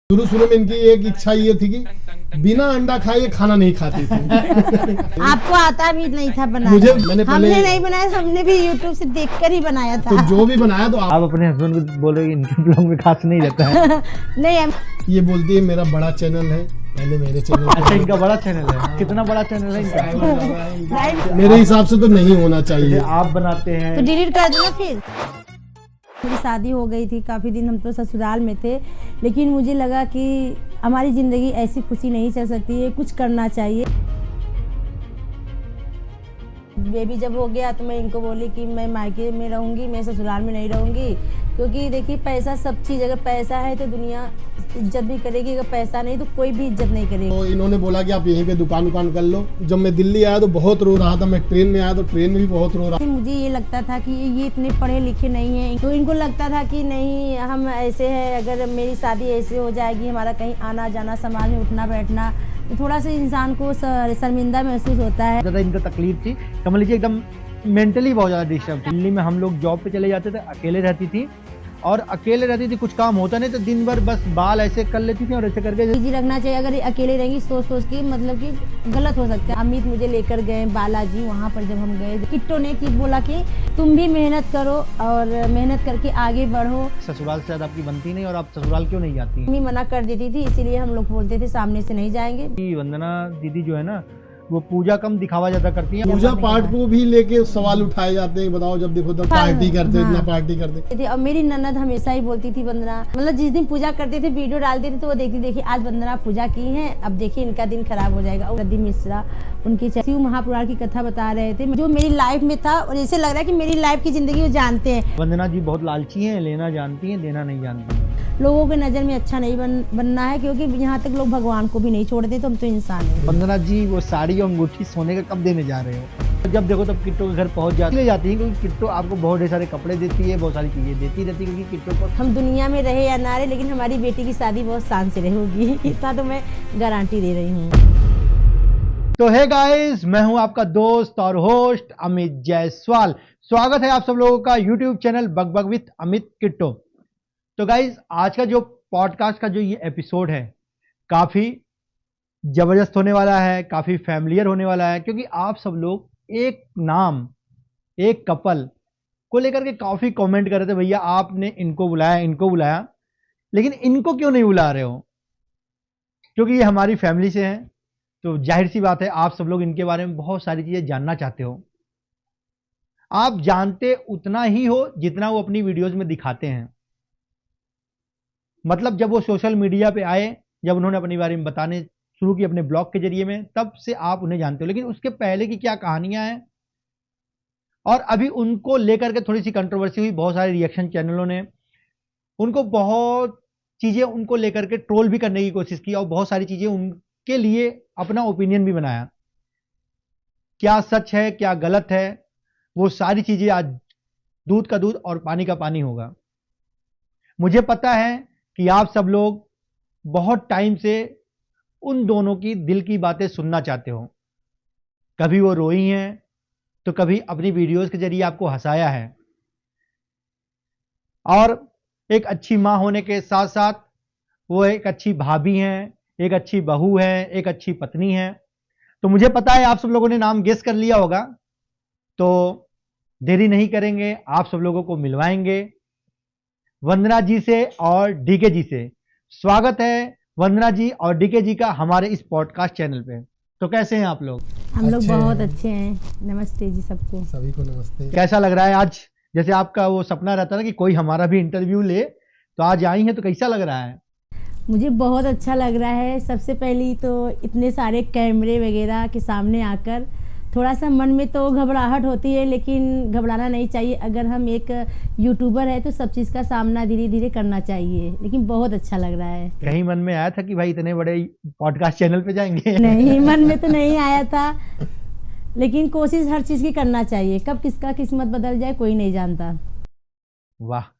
शुरू शुरू में इनकी एक इच्छा ये थी कि बिना अंडा खाए ये खाना नहीं खाती थी। आपको आता भी नहीं था बनाना? मैंने हमने नहीं बनाया, हमने भी YouTube से देखकर ही बनाया था। तो जो भी बनाया तो आप अपने हस्बैंड को बोल रहे हो इनके ब्लॉग में खास नहीं रहता है। नहीं ये बोलती है मेरा बड़ा चैनल है, पहले मेरे चैनल अच्छा, इनका बड़ा चैनल है। कितना बड़ा चैनल है इनका? मेरे हिसाब से तो नहीं होना चाहिए। आप बनाते हैं तो डिलीट कर देना। फिर मेरी शादी हो गई थी, काफ़ी दिन हम तो ससुराल में थे, लेकिन मुझे लगा कि हमारी ज़िंदगी ऐसी खुशी नहीं चल सकती है, कुछ करना चाहिए। बेबी जब हो गया तो मैं इनको बोली कि मैं मायके में रहूँगी, मैं ससुराल में नहीं रहूँगी, क्योंकि देखिए पैसा सब चीज़, अगर पैसा है तो दुनिया इज्जत भी करेगी, अगर पैसा नहीं तो कोई भी इज्जत नहीं करेगी। तो इन्होंने बोला कि आप यहीं पे दुकान कर लो। जब मैं दिल्ली आया तो बहुत रो रहा था, मैं ट्रेन में आया तो ट्रेन में भी बहुत रो रहा। मुझे ये लगता था कि ये इतने पढ़े लिखे नहीं हैं, तो इनको लगता था कि नहीं हम ऐसे हैं, अगर मेरी शादी ऐसे हो जाएगी, हमारा कहीं आना जाना, समाज में उठना बैठना, तो थोड़ा सा इंसान को शर्मिंदा महसूस होता है। ज़्यादा इनको तकलीफ थी, समझ लीजिए एकदम मेंटली बहुत ज़्यादा डिस्टर्ब थी। दिल्ली में हम लोग जॉब पे चले जाते थे, अकेले रहती थी और अकेले रहती थी, कुछ काम होता नहीं तो दिन भर बस बाल ऐसे कर लेती थी और ऐसे करके इजी रखना चाहिए। अगर अकेले रहेंगी सोच सोच के, मतलब कि गलत हो सकता है। अमित मुझे लेकर गए बालाजी, वहाँ पर जब हम गए किट्टो ने कि बोला कि तुम भी मेहनत करो और मेहनत करके आगे बढ़ो। ससुराल से ज़्यादा आपकी बनती नहीं और आप ससुराल क्यों नहीं जाती? मम्मी मना कर देती थी, इसीलिए हम लोग बोलते थे सामने से नहीं जाएंगे। वंदना दीदी जो है ना, वो पूजा कम दिखावा ज्यादा करती है। पूजा पाठ को भी लेके सवाल उठाए जाते हैं, बताओ जब देखो तब पार्टी करते, इतना पार्टी करते। और मेरी ननद हमेशा ही बोलती थी वंदना, मतलब जिस दिन पूजा करते थे वीडियो डालते थे तो वो देखती, देखिए आज वंदना पूजा की है, अब देखिए इनका दिन खराब हो जाएगा। रद्दी मिश्रा उनकी शिव महापुराण की कथा बता रहे थे, जो मेरी लाइफ में था, और ऐसे लग रहा है कि मेरी लाइफ की जिंदगी वो जानते हैं। वंदना जी बहुत लालची हैं, लेना जानती हैं, देना नहीं जानती हैं। लोगों के नज़र में अच्छा नहीं बनना है, क्योंकि यहाँ तक लोग भगवान को भी नहीं छोड़ते, तो हम तो इंसान हैं। वंदना जी वो साड़ी और अंगूठी सोने का कब देने जा रहे हो? जब देखो तब किट्टो के घर पहुंच जाती है, क्योंकि किट्टो आपको बहुत ढेर सारे कपड़े देती है, बहुत सारी चीजें देती रहती है, क्योंकि किट्टो को हम दुनिया में रहे या ना रहे, लेकिन हमारी बेटी की शादी बहुत शान से रहेगी, इतना तो मैं गारंटी दे रही हूँ। तो हे गाइस, मैं हूं आपका दोस्त और होस्ट अमित जायसवाल। स्वागत है आप सब लोगों का YouTube channel bug bug with Amit Kitto. तो गाइस, आज का जो पॉडकास्ट का जो ये एपिसोड है काफी जबरदस्त होने वाला है, काफी फैमिलियर होने वाला है, क्योंकि आप सब लोग एक नाम, एक कपल को लेकर के काफी कमेंट कर रहे थे, भैया आपने इनको बुलाया, इनको बुलाया, लेकिन इनको क्यों नहीं बुला रहे हो? क्योंकि ये हमारी फैमिली से हैं, तो जाहिर सी बात है आप सब लोग इनके बारे में बहुत सारी चीजें जानना चाहते हो। आप जानते उतना ही हो जितना वो अपनी वीडियोज में दिखाते हैं। मतलब जब वो सोशल मीडिया पे आए, जब उन्होंने अपने बारे में बताने शुरू की अपने ब्लॉग के जरिए में, तब से आप उन्हें जानते हो, लेकिन उसके पहले की क्या कहानियां हैं, और अभी उनको लेकर के थोड़ी सी कंट्रोवर्सी हुई। बहुत सारे रिएक्शन चैनलों ने उनको बहुत चीजें उनको लेकर के ट्रोल भी करने की कोशिश की, और बहुत सारी चीजें उनके लिए अपना ओपिनियन भी बनाया। क्या सच है, क्या गलत है, वो सारी चीजें आज दूध का दूध और पानी का पानी होगा। मुझे पता है कि आप सब लोग बहुत टाइम से उन दोनों की दिल की बातें सुनना चाहते हो। कभी वो रोई हैं तो कभी अपनी वीडियोस के जरिए आपको हंसाया है, और एक अच्छी मां होने के साथ साथ वो एक अच्छी भाभी हैं, एक अच्छी बहू है, एक अच्छी पत्नी है। तो मुझे पता है आप सब लोगों ने नाम गेस कर लिया होगा, तो देरी नहीं करेंगे, आप सब लोगों को मिलवाएंगे वंदना जी से और डीके जी से। स्वागत है वंदना जी और डीके जी का हमारे इस पॉडकास्ट चैनल पे। तो कैसे हैं आप लोग? हम लोग अच्छे हैं। बहुत अच्छे हैं। नमस्ते जी सबको। सभी को नमस्ते। कैसा लग रहा है आज? जैसे आपका वो सपना रहता ना कि कोई हमारा भी इंटरव्यू ले, तो आज आई हैं, तो कैसा लग रहा है? मुझे बहुत अच्छा लग रहा है। सबसे पहली तो इतने सारे कैमरे वगैरह के सामने आकर थोड़ा सा मन में तो घबराहट होती है, लेकिन घबराना नहीं चाहिए। अगर हम एक यूट्यूबर है तो सब चीज़ का सामना धीरे धीरे करना चाहिए, लेकिन बहुत अच्छा लग रहा है। कहीं मन में आया था कि भाई इतने बड़े पॉडकास्ट चैनल पे जाएंगे? नहीं, मन में तो नहीं आया था, लेकिन कोशिश हर चीज़ की करना चाहिए। कब किसका किस्मत बदल जाए कोई नहीं जानता। वाह।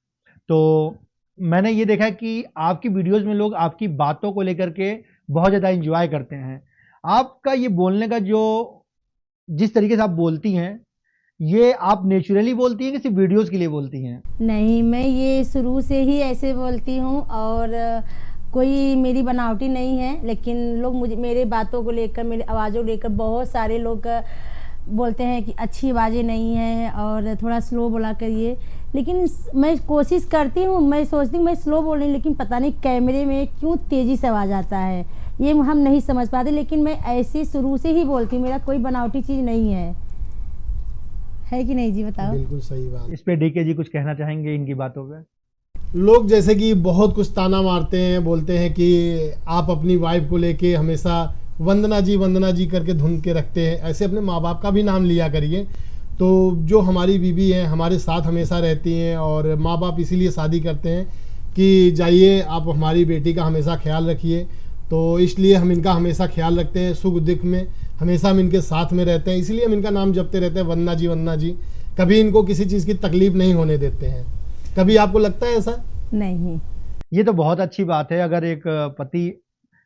तो मैंने ये देखा कि आपकी वीडियोस में लोग आपकी बातों को लेकर के बहुत ज़्यादा एंजॉय करते हैं। आपका ये बोलने का जो जिस तरीके से आप बोलती हैं, ये आप नेचुरली बोलती हैं कि सिर्फ वीडियोस के लिए बोलती हैं? नहीं, मैं ये शुरू से ही ऐसे बोलती हूँ, और कोई मेरी बनावटी नहीं है, लेकिन लोग मुझे मेरे बातों को लेकर, मेरे आवाज़ों को लेकर बहुत सारे लोग बोलते हैं कि अच्छी आवाज़ें नहीं है और थोड़ा स्लो बोला करिए। लेकिन मैं कोशिश करती हूँ, मैं सोचती हूँ मैं स्लो बोल रही हूँ, लेकिन पता नहीं कैमरे में क्यों तेज़ी से आवाज़ आता है, ये हम नहीं समझ पाते। लेकिन मैं ऐसी शुरू से ही बोलती हूँ, मेरा कोई बनावटी चीज़ नहीं है कि नहीं जी? बताओ। बिल्कुल सही बात। इस पे डीके जी कुछ कहना चाहेंगे इनकी बातों पे? लोग जैसे कि बहुत कुछ ताना मारते हैं, बोलते हैं कि आप अपनी वाइफ को लेके हमेशा वंदना जी करके धुन के रखते हैं, ऐसे अपने माँ बाप का भी नाम लिया करिए। तो जो हमारी बीवी हैं हमारे साथ हमेशा रहती हैं, और माँ बाप इसीलिए शादी करते हैं कि जाइए आप हमारी बेटी का हमेशा ख्याल रखिए। तो इसलिए हम इनका हमेशा ख्याल रखते हैं, सुख दुख में हमेशा हम इनके साथ में रहते हैं, इसलिए हम इनका नाम जपते रहते हैं वंदना जी। कभी इनको किसी चीज़ की तकलीफ नहीं होने देते हैं। कभी आपको लगता है ऐसा? नहीं। ये तो बहुत अच्छी बात है, अगर एक पति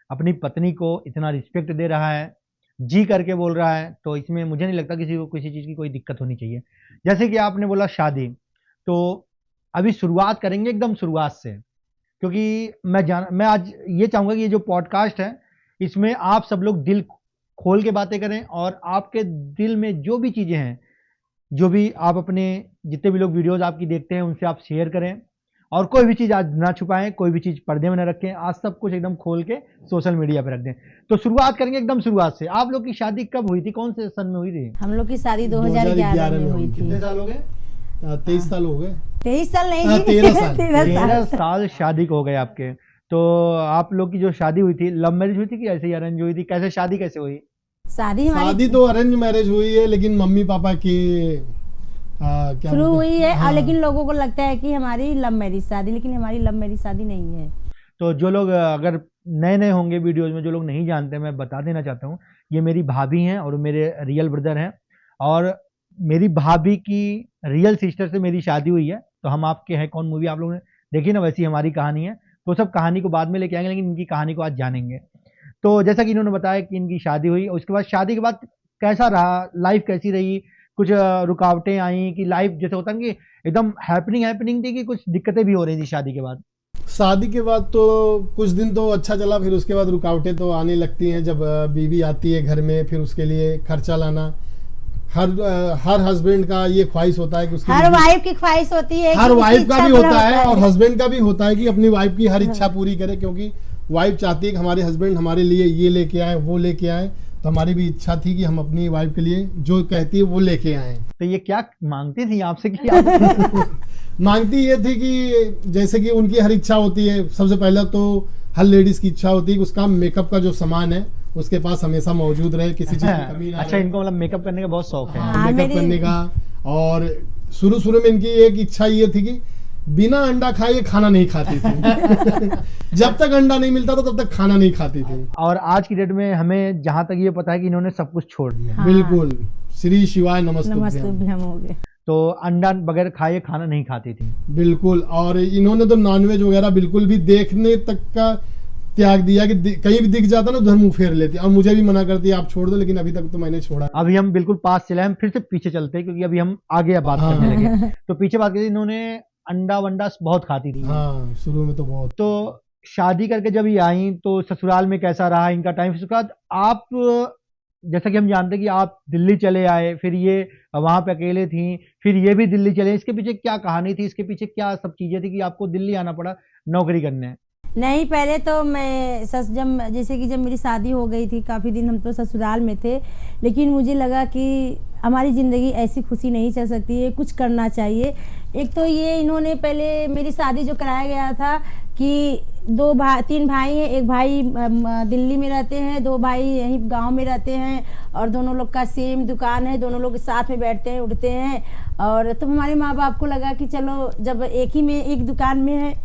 अपनी पत्नी को इतना रिस्पेक्ट दे रहा है, जी करके बोल रहा है, तो इसमें मुझे नहीं लगता किसी को किसी चीज़ की कोई दिक्कत होनी चाहिए। जैसे कि आपने बोला शादी, तो अभी शुरुआत करेंगे एकदम शुरुआत से, क्योंकि मैं आज ये चाहूँगा कि ये जो पॉडकास्ट है इसमें आप सब लोग दिल खोल के बातें करें, और आपके दिल में जो भी चीज़ें हैं, जो भी आप अपने जितने भी लोग वीडियोज़ आपकी देखते हैं उनसे आप शेयर करें, और कोई भी चीज़ आज ना छुपाएं, कोई भी चीज़ पर्दे में ना रखें, आज सब कुछ एकदम खोल के सोशल मीडिया पे रख दें। तो शुरुआत करेंगे एकदम शुरुआत से। आप लोग की शादी कब हुई थी, कौन से सन में हुई थी? हम लोग की शादी 2011 में हुई थी। कितने साल हो गए? 23 साल हो गए। 23 साल नहीं, 13 साल। 13 साल शादी को हो गए आपके। तो आप लोग की जो शादी हुई थी, लव मैरिज हुई थी कि ऐसे ही अरेंज हुई थी? कैसे शादी कैसे हुई? शादी तो अरेंज मैरिज हुई है, लेकिन मम्मी पापा की क्या शुरू बोलते हुई हैं? है। हाँ। लेकिन लोगों को लगता है कि हमारी लव मैरिज शादी, लेकिन हमारी लव मैरिज शादी नहीं है। तो जो लोग अगर नए नए होंगे वीडियोज में, जो लोग नहीं जानते, मैं बता देना चाहता हूँ, ये मेरी भाभी हैं और मेरे रियल ब्रदर हैं, और मेरी भाभी की रियल सिस्टर से मेरी शादी हुई है। तो हम आपके हैं कौन मूवी आप लोगों ने देखी ना, वैसी हमारी कहानी है। तो सब कहानी को बाद में लेके आएंगे, लेकिन इनकी कहानी को आज जानेंगे। तो जैसा कि इन्होंने बताया कि इनकी शादी हुई, और उसके बाद शादी के बाद कैसा रहा, लाइफ कैसी रही, कुछ रुकावटें आई कि लाइफ जैसे होता है कि एकदम हैपनिंग थी, कि कुछ दिक्कतें भी हो रही थी शादी के बाद? शादी के बाद तो कुछ दिन तो अच्छा चला, फिर उसके बाद रुकावटें तो आने लगती हैं। जब बीवी आती है घर में, फिर उसके लिए खर्चा लाना, हर हस्बैंड का ये ख्वाहिश होता है कि उसकी हर वाइफ की ख्वाहिश होती है, हर कि वाइफ उसकी का इच्छा भी पूरा होता है और हस्बैंड का भी होता है कि अपनी वाइफ की हर इच्छा पूरी करे, क्योंकि वाइफ चाहती है कि हमारे हस्बैंड हमारे लिए ये लेके आए, वो लेके आए। तो हमारी भी इच्छा थी कि हम अपनी वाइफ के लिए जो कहती है वो लेके आए। तो ये क्या मांगती थी आपसे कि आप मांगती ये थी कि जैसे कि उनकी हर इच्छा होती है, सबसे पहले तो हर लेडीज की इच्छा होती है कि उसका मेकअप का जो सामान है उसके पास हमेशा मौजूद रहे, किसी चीज की कमी ना अच्छा, रहे। इनको मतलब मेकअप करने का बहुत शौक है। हाँ, मेकअप करने का। और शुरू में इनकी एक इच्छा ये थी कि बिना अंडा खाए खाना नहीं खाती थी। जब तक अंडा नहीं मिलता था तब तक खाना नहीं खाती थी। और आज की डेट में हमें जहां तक ये पता है कि इन्होंने सब कुछ छोड़ दिया। हाँ। बिल्कुल, श्री शिवाय नमस्तुभ्यम। नमस्तुभ्यम हो गए। तो अंडा बगैर खाए खाना नहीं खाती थी। बिल्कुल। और इन्होंने तो नॉनवेज वगैरह बिल्कुल भी देखने तक का त्याग दिया कि कहीं भी दिख जाता ना उधर मुंह फेर लेती, और मुझे भी मना करती है आप छोड़ दो, लेकिन अभी तक तो मैंने छोड़ा। अभी हम बिल्कुल पास चले, हम फिर से पीछे चलते हैं, क्योंकि अभी हम आगे बात हाँ। करने लगे। तो पीछे बात करी, इन्होंने अंडा वंडा बहुत खाती थी। हाँ, शुरू में तो बहुत। तो शादी करके जब ये आई तो ससुराल में कैसा रहा इनका टाइम? उसके बाद आप, जैसा कि हम जानते हैं कि आप दिल्ली चले आए, फिर ये वहां पे अकेले थी, फिर ये भी दिल्ली चले, इसके पीछे क्या कहानी थी, इसके पीछे क्या सब चीजें थी कि आपको दिल्ली आना पड़ा नौकरी करने? नहीं, पहले तो मैं जैसे कि जब मेरी शादी हो गई थी, काफ़ी दिन हम तो ससुराल में थे, लेकिन मुझे लगा कि हमारी ज़िंदगी ऐसी खुशी नहीं चल सकती है, कुछ करना चाहिए। एक तो ये इन्होंने पहले मेरी शादी जो कराया गया था कि 3 भाई हैं, एक भाई दिल्ली में रहते हैं, 2 भाई यहीं गांव में रहते हैं, और दोनों लोग का सेम दुकान है, दोनों लोग साथ में बैठते हैं उठते हैं। और तो हमारे माँ बाप को लगा कि चलो जब एक ही में एक दुकान में है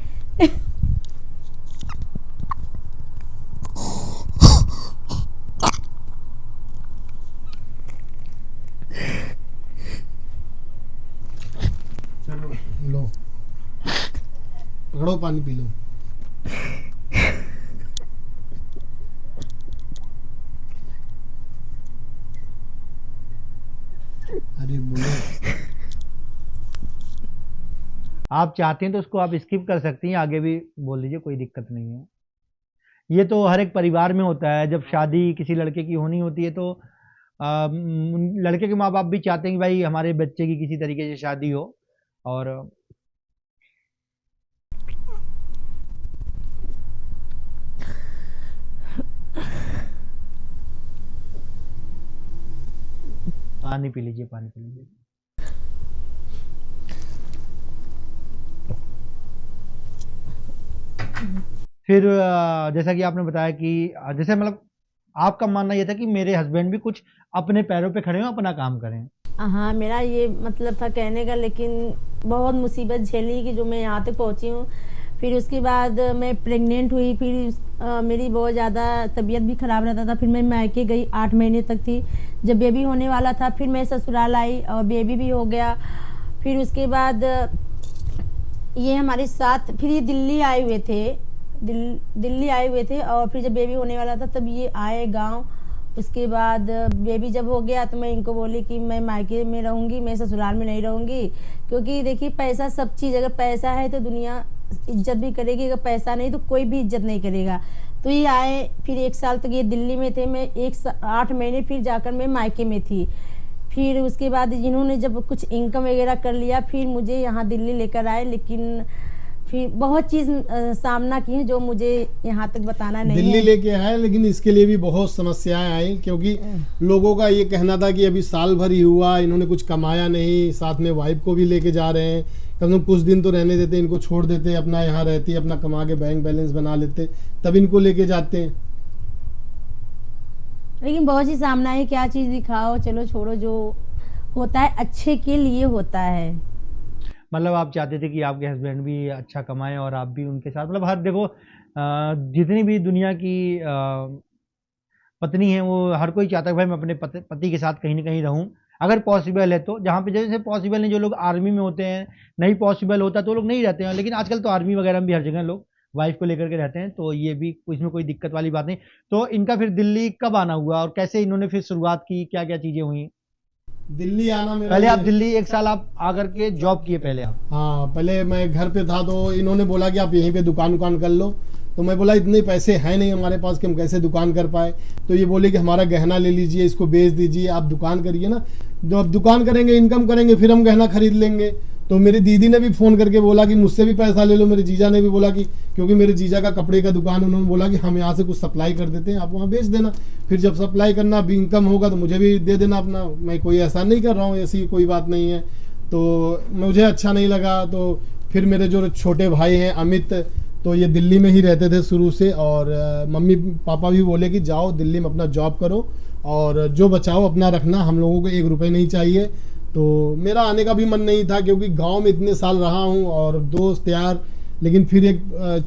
चलो लो, पकड़ो, पानी पी लो। अरे बोलो। आप चाहते हैं तो उसको आप स्किप कर सकती हैं, आगे भी बोल दीजिए, कोई दिक्कत नहीं है। ये तो हर एक परिवार में होता है, जब शादी किसी लड़के की होनी होती है तो लड़के के माँ बाप भी चाहते हैं कि भाई हमारे बच्चे की किसी तरीके से शादी हो। और पानी पी लीजिए, पानी पी लीजिए। फिर जैसा कि आपने बताया कि जैसे मतलब आपका मानना ये था कि मेरे हस्बैंड भी कुछ अपने पैरों पे खड़े हो, अपना काम करें। हाँ, मेरा ये मतलब था कहने का, लेकिन बहुत मुसीबत झेली कि जो मैं यहाँ तक पहुँची हूँ। फिर उसके बाद मैं प्रेग्नेंट हुई, फिर मेरी बहुत ज़्यादा तबीयत भी ख़राब रहता था। फिर मैं मायके गई, 8 महीने तक थी। जब बेबी होने वाला था फिर मैं ससुराल आई और बेबी भी हो गया। फिर उसके बाद ये हमारे साथ, फिर ये दिल्ली आए हुए थे, दिल्ली आए हुए थे। और फिर जब बेबी होने वाला था तब ये आए गांव। उसके बाद बेबी जब हो गया तो मैं इनको बोली कि मैं मायके में रहूँगी, मैं ससुराल में नहीं रहूँगी। क्योंकि देखिए पैसा सब चीज़, अगर पैसा है तो दुनिया इज्जत भी करेगी, अगर पैसा नहीं तो कोई भी इज्जत नहीं करेगा। तो ये आए, फिर 1 साल तक ये दिल्ली में थे। मैं 8 महीने फिर जाकर मैं मायके में थी। फिर उसके बाद जिन्होंने जब कुछ इनकम वगैरह कर लिया फिर मुझे यहाँ दिल्ली लेकर आए। लेकिन फिर बहुत चीज़ सामना की है जो मुझे यहाँ तक बताना नहीं दिल्ली है। लेके आए, लेकिन इसके लिए भी बहुत समस्याएं आई, क्योंकि लोगों का ये कहना था कि अभी साल भर ही हुआ, इन्होंने कुछ कमाया नहीं, साथ में वाइफ को भी लेके जा रहे हैं, कम से कम कुछ दिन तो रहने देते, इनको छोड़ देते, अपना यहाँ रहती, अपना कमा के बैंक बैलेंस बना लेते, तब इनको लेके जाते हैं। लेकिन बहुत सी सामना है, क्या चीज़ दिखाओ, चलो छोड़ो, जो होता है अच्छे के लिए होता है। मतलब आप चाहते थे कि आपके हस्बैंड भी अच्छा कमाएं और आप भी उनके साथ, मतलब हर देखो जितनी भी दुनिया की पत्नी है वो हर कोई चाहता है भाई मैं अपने पति के साथ कहीं ना कहीं रहूं, अगर पॉसिबल है तो। जहाँ पे जैसे पॉसिबल नहीं, जो लोग आर्मी में होते हैं, नहीं पॉसिबल होता तो लोग नहीं रहते हैं। लेकिन आजकल तो आर्मी वगैरह में भी हर जगह लोग वाइफ को लेकर के रहते हैं, तो ये भी इसमें कोई दिक्कत वाली बात नहीं। तो इनका फिर दिल्ली कब आना हुआ और कैसे इन्होंने फिर शुरुआत की, क्या क्या चीजें हुई? दिल्ली आना मेरा पहले आप दिल्ली 1 साल आप आकर के जॉब किए पहले आप? हाँ, पहले मैं घर पे था तो इन्होंने बोला कि आप यहीं पे दुकान कर लो। तो मैं बोला इतने पैसे हैं नहीं हमारे पास कि हम कैसे दुकान कर पाए। तो ये बोले कि हमारा गहना ले लीजिए, इसको बेच दीजिए, आप दुकान करिए ना, जब आप दुकान करेंगे इनकम करेंगे फिर हम गहना खरीद लेंगे। तो मेरी दीदी ने भी फ़ोन करके बोला कि मुझसे भी पैसा ले लो। मेरे जीजा ने भी बोला कि, क्योंकि मेरे जीजा का कपड़े का दुकान, उन्होंने बोला कि हम यहाँ से कुछ सप्लाई कर देते हैं, आप वहाँ बेच देना, फिर जब सप्लाई करना भी इनकम होगा तो मुझे भी दे देना अपना। मैं कोई ऐसा नहीं कर रहा हूँ, ऐसी कोई बात नहीं है। तो मुझे अच्छा नहीं लगा। तो फिर मेरे जो छोटे भाई हैं अमित, तो ये दिल्ली में ही रहते थे शुरू से, और मम्मी पापा भी बोले कि जाओ दिल्ली में अपना जॉब करो और जो बचाओ अपना रखना, हम लोगों को 1 रुपये नहीं चाहिए। तो मेरा आने का भी मन नहीं था, क्योंकि गांव में इतने साल रहा हूं और दोस्त यार। लेकिन फिर एक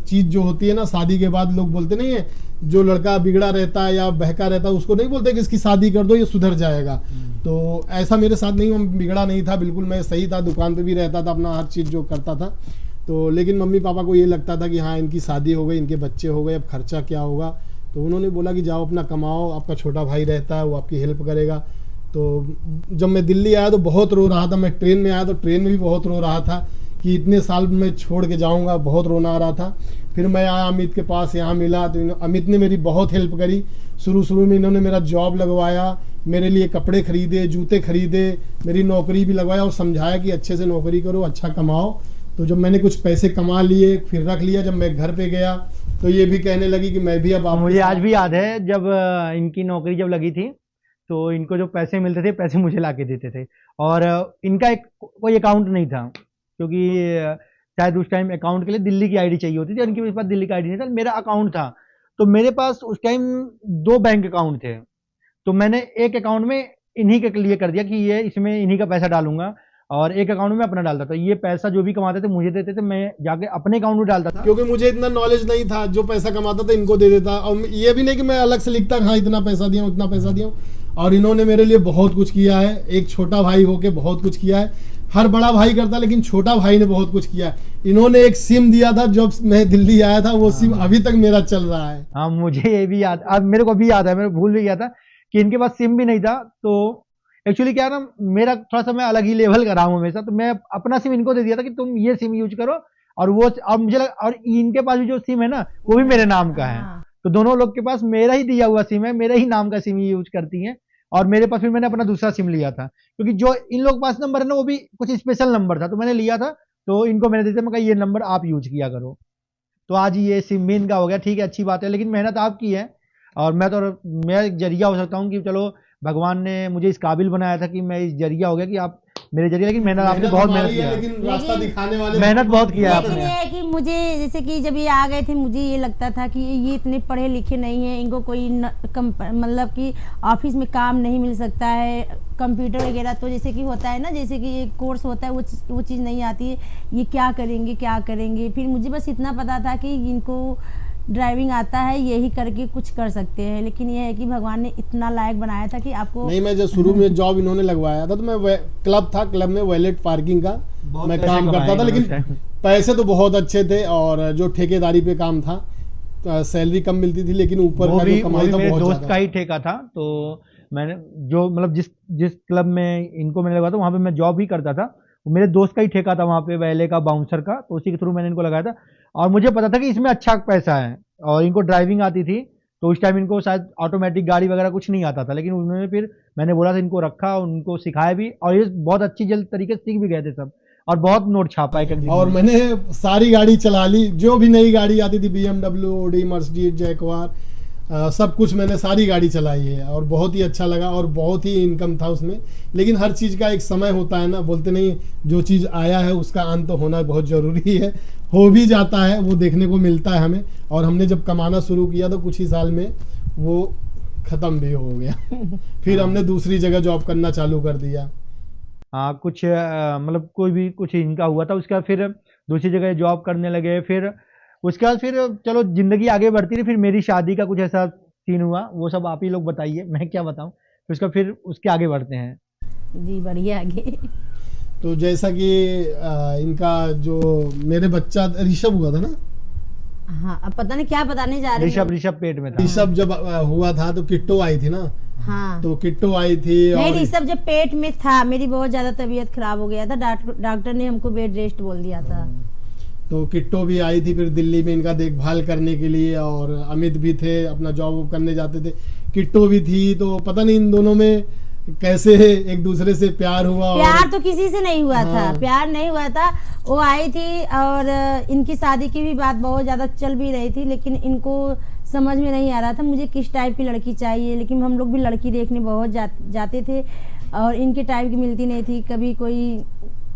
चीज़ जो होती है ना, शादी के बाद लोग बोलते नहीं है, जो लड़का बिगड़ा रहता है या बहका रहता है उसको नहीं बोलते कि इसकी शादी कर दो ये सुधर जाएगा। तो ऐसा मेरे साथ नहीं, मैं बिगड़ा नहीं था बिल्कुल, मैं सही था, दुकान पे भी रहता था, अपना हर चीज़ जो करता था। तो लेकिन मम्मी पापा को ये लगता था कि हाँ इनकी शादी हो गई, इनके बच्चे हो गए, अब खर्चा क्या होगा। तो उन्होंने बोला कि जाओ अपना कमाओ, आपका छोटा भाई रहता है वो आपकी हेल्प करेगा। तो जब मैं दिल्ली आया तो बहुत रो रहा था। मैं ट्रेन में आया तो ट्रेन में भी बहुत रो रहा था कि इतने साल मैं छोड़ के जाऊंगा, बहुत रोना आ रहा था। फिर मैं आया अमित के पास, यहाँ मिला तो अमित ने मेरी बहुत हेल्प करी। शुरू में इन्होंने मेरा जॉब लगवाया, मेरे लिए कपड़े खरीदे, जूते खरीदे, मेरी नौकरी भी लगवाया और समझाया कि अच्छे से नौकरी करो, अच्छा कमाओ। तो जब मैंने कुछ पैसे कमा लिए फिर रख लिया, जब मैं घर पे गया तो ये भी कहने लगी कि मैं भी अब मुझे आज भी याद है जब इनकी नौकरी जब लगी थी तो इनको जो पैसे मिलते थे पैसे मुझे ला के देते थे। और इनका एक कोई अकाउंट नहीं था, क्योंकि शायद उस टाइम अकाउंट के लिए दिल्ली की आईडी चाहिए होती थी, उनके पास दिल्ली का आईडी नहीं था, मेरा अकाउंट था। तो मेरे पास उस टाइम 2 बैंक अकाउंट थे। तो मैंने एक अकाउंट में इन्हीं के लिए कर दिया कि ये इसमें इन्हीं का पैसा डालूंगा, और एक अकाउंट में अपना डालता था। ये पैसा जो भी कमाते थे मुझे देते थे, मैं जाके अपने अकाउंट में डालता था, क्योंकि मुझे इतना नॉलेज नहीं था। जो पैसा कमाता था इनको दे देता, और ये भी नहीं कि मैं अलग से लिखता हाँ इतना पैसा दिया उतना पैसा दिया। और इन्होंने मेरे लिए बहुत कुछ किया है, एक छोटा भाई होके बहुत कुछ किया है। हर बड़ा भाई करता, लेकिन छोटा भाई ने बहुत कुछ किया है। इन्होंने एक सिम दिया था जब मैं दिल्ली आया था, वो सिम अभी तक मेरा चल रहा है। हाँ मुझे ये भी याद, अब मेरे को भी याद है, मेरे भूल भी गया था कि इनके पास सिम भी नहीं था। तो एक्चुअली क्या है ना, मेरा थोड़ा सा मैं अलग ही लेवल का रहा हूँ हमेशा, तो मैं अपना सिम इनको दे दिया था कि तुम ये सिम यूज करो। और वो, और मुझे लगा, और इनके पास भी जो सिम है ना वो भी मेरे नाम का है। तो दोनों लोग के पास मेरा ही दिया हुआ सिम है, मेरे ही नाम का सिम यूज करती हैं, और मेरे पास फिर मैंने अपना दूसरा सिम लिया था, क्योंकि जो इन लोग के पास नंबर है ना वो भी कुछ स्पेशल नंबर था, तो मैंने लिया था, तो इनको मैंने देते, मैं कहा ये नंबर आप यूज किया करो। तो आज ये सिम भी इनका हो गया, ठीक है, अच्छी बात है, लेकिन मेहनत आपकी है, और मैं एक जरिया हो सकता हूँ कि चलो भगवान ने मुझे इस काबिल बनाया था कि मैं इस जरिया हो गया कि आप मेरे जरिए, लेकिन मेहनत आपने बहुत मेहनत हमारी है, किया, लेकिन रास्ता दिखाने वाले मेहनत बहुत किया लेकिन आपने। ये है कि मुझे जैसे कि जब ये आ गए थे मुझे ये लगता था कि ये इतने पढ़े लिखे नहीं हैं, इनको कोई मतलब कि ऑफिस में काम नहीं मिल सकता है, कंप्यूटर वगैरह तो जैसे कि होता है ना, जैसे कि एक कोर्स होता है वो चीज़ नहीं आती है, ये क्या करेंगे। फिर मुझे बस इतना पता था कि इनको ड्राइविंग आता है, यही करके कुछ कर सकते हैं, लेकिन ये है कि भगवान ने इतना लायक बनाया था कि आपको नहीं। मैं जब शुरू में जॉब इन्होंने लगवाया था तो मैं क्लब में वैलेट पार्किंग का मैं काम करता था, लेकिन पैसे तो बहुत अच्छे थे, और जो ठेकेदारी पे काम था सैलरी कम मिलती थी, लेकिन ऊपर का जो कमाई था मेरे बहुत दोस्त का ही ठेका था, तो मैंने जो मतलब जिस क्लब में इनको मैंने लगाया था वहाँ पे मैं जॉब ही करता था, मेरे दोस्त का ही ठेका था वहाँ पे वैले का, बाउंसर का, तो उसी के थ्रू मैंने इनको लगाया था, और मुझे पता था कि इसमें अच्छा पैसा है, और इनको ड्राइविंग आती थी, तो उस टाइम इनको शायद ऑटोमेटिक गाड़ी वगैरह कुछ नहीं आता था, लेकिन उन्होंने फिर मैंने बोला था इनको रखा, उनको सिखाया भी, और ये बहुत अच्छी जल्द तरीके से सीख भी गए थे सब, और बहुत नोट छापा है। और मैंने सारी गाड़ी चला ली, जो भी नई गाड़ी आती थी, BMW, ऑडी, मर्सिडीज, जैगवार, सब कुछ मैंने सारी गाड़ी चलाई है, और बहुत ही अच्छा लगा, और बहुत ही इनकम था उसमें। लेकिन हर चीज़ का एक समय होता है ना, बोलते नहीं, जो चीज़ आया है उसका अंत होना बहुत ज़रूरी है, हो भी जाता है, वो देखने को मिलता है हमें। और हमने जब कमाना शुरू किया तो कुछ ही साल में वो ख़त्म भी हो गया। फिर हमने दूसरी जगह जॉब करना चालू कर दिया। हाँ, कुछ मतलब कोई भी कुछ इनका हुआ था, उसके बाद फिर दूसरी जगह जॉब करने लगे, फिर उसके बाद फिर चलो जिंदगी आगे बढ़ती रही, फिर मेरी शादी का कुछ ऐसा सीन हुआ, वो सब आप ही लोग बताइए, मैं क्या बताऊं, फिर उसके आगे बढ़ते हैं। जी बढ़िया आगे। तो जैसा कि इनका जो मेरे बच्चा ऋषभ हुआ था ना, हाँ अब पता नहीं क्या बताने जा रहे हैं। ऋषभ पेट में था। ऋषभ जब हुआ था तो किट्टो आई थी ना, हाँ तो किट्टो आई थी, नहीं, और ऋषभ जब पेट में था मेरी बहुत ज्यादा तबीयत खराब हो गया था, डॉक्टर ने हमको बेड रेस्ट बोल दिया था। तो किट्टो भी आई थी फिर दिल्ली में इनका देखभाल करने के लिए, और अमित भी थे, अपना जॉब करने जाते थे, किट्टो भी थी। तो पता नहीं इन दोनों में कैसे एक दूसरे से प्यार हुआ। प्यार तो किसी से नहीं हुआ था, हाँ। प्यार नहीं हुआ था। वो आई थी और इनकी शादी की भी बात बहुत ज्यादा चल भी रही थी, लेकिन इनको समझ में नहीं आ रहा था मुझे किस टाइप की लड़की चाहिए। लेकिन हम लोग भी लड़की देखने बहुत जाते थे, और इनके टाइप की मिलती नहीं थी। कभी कोई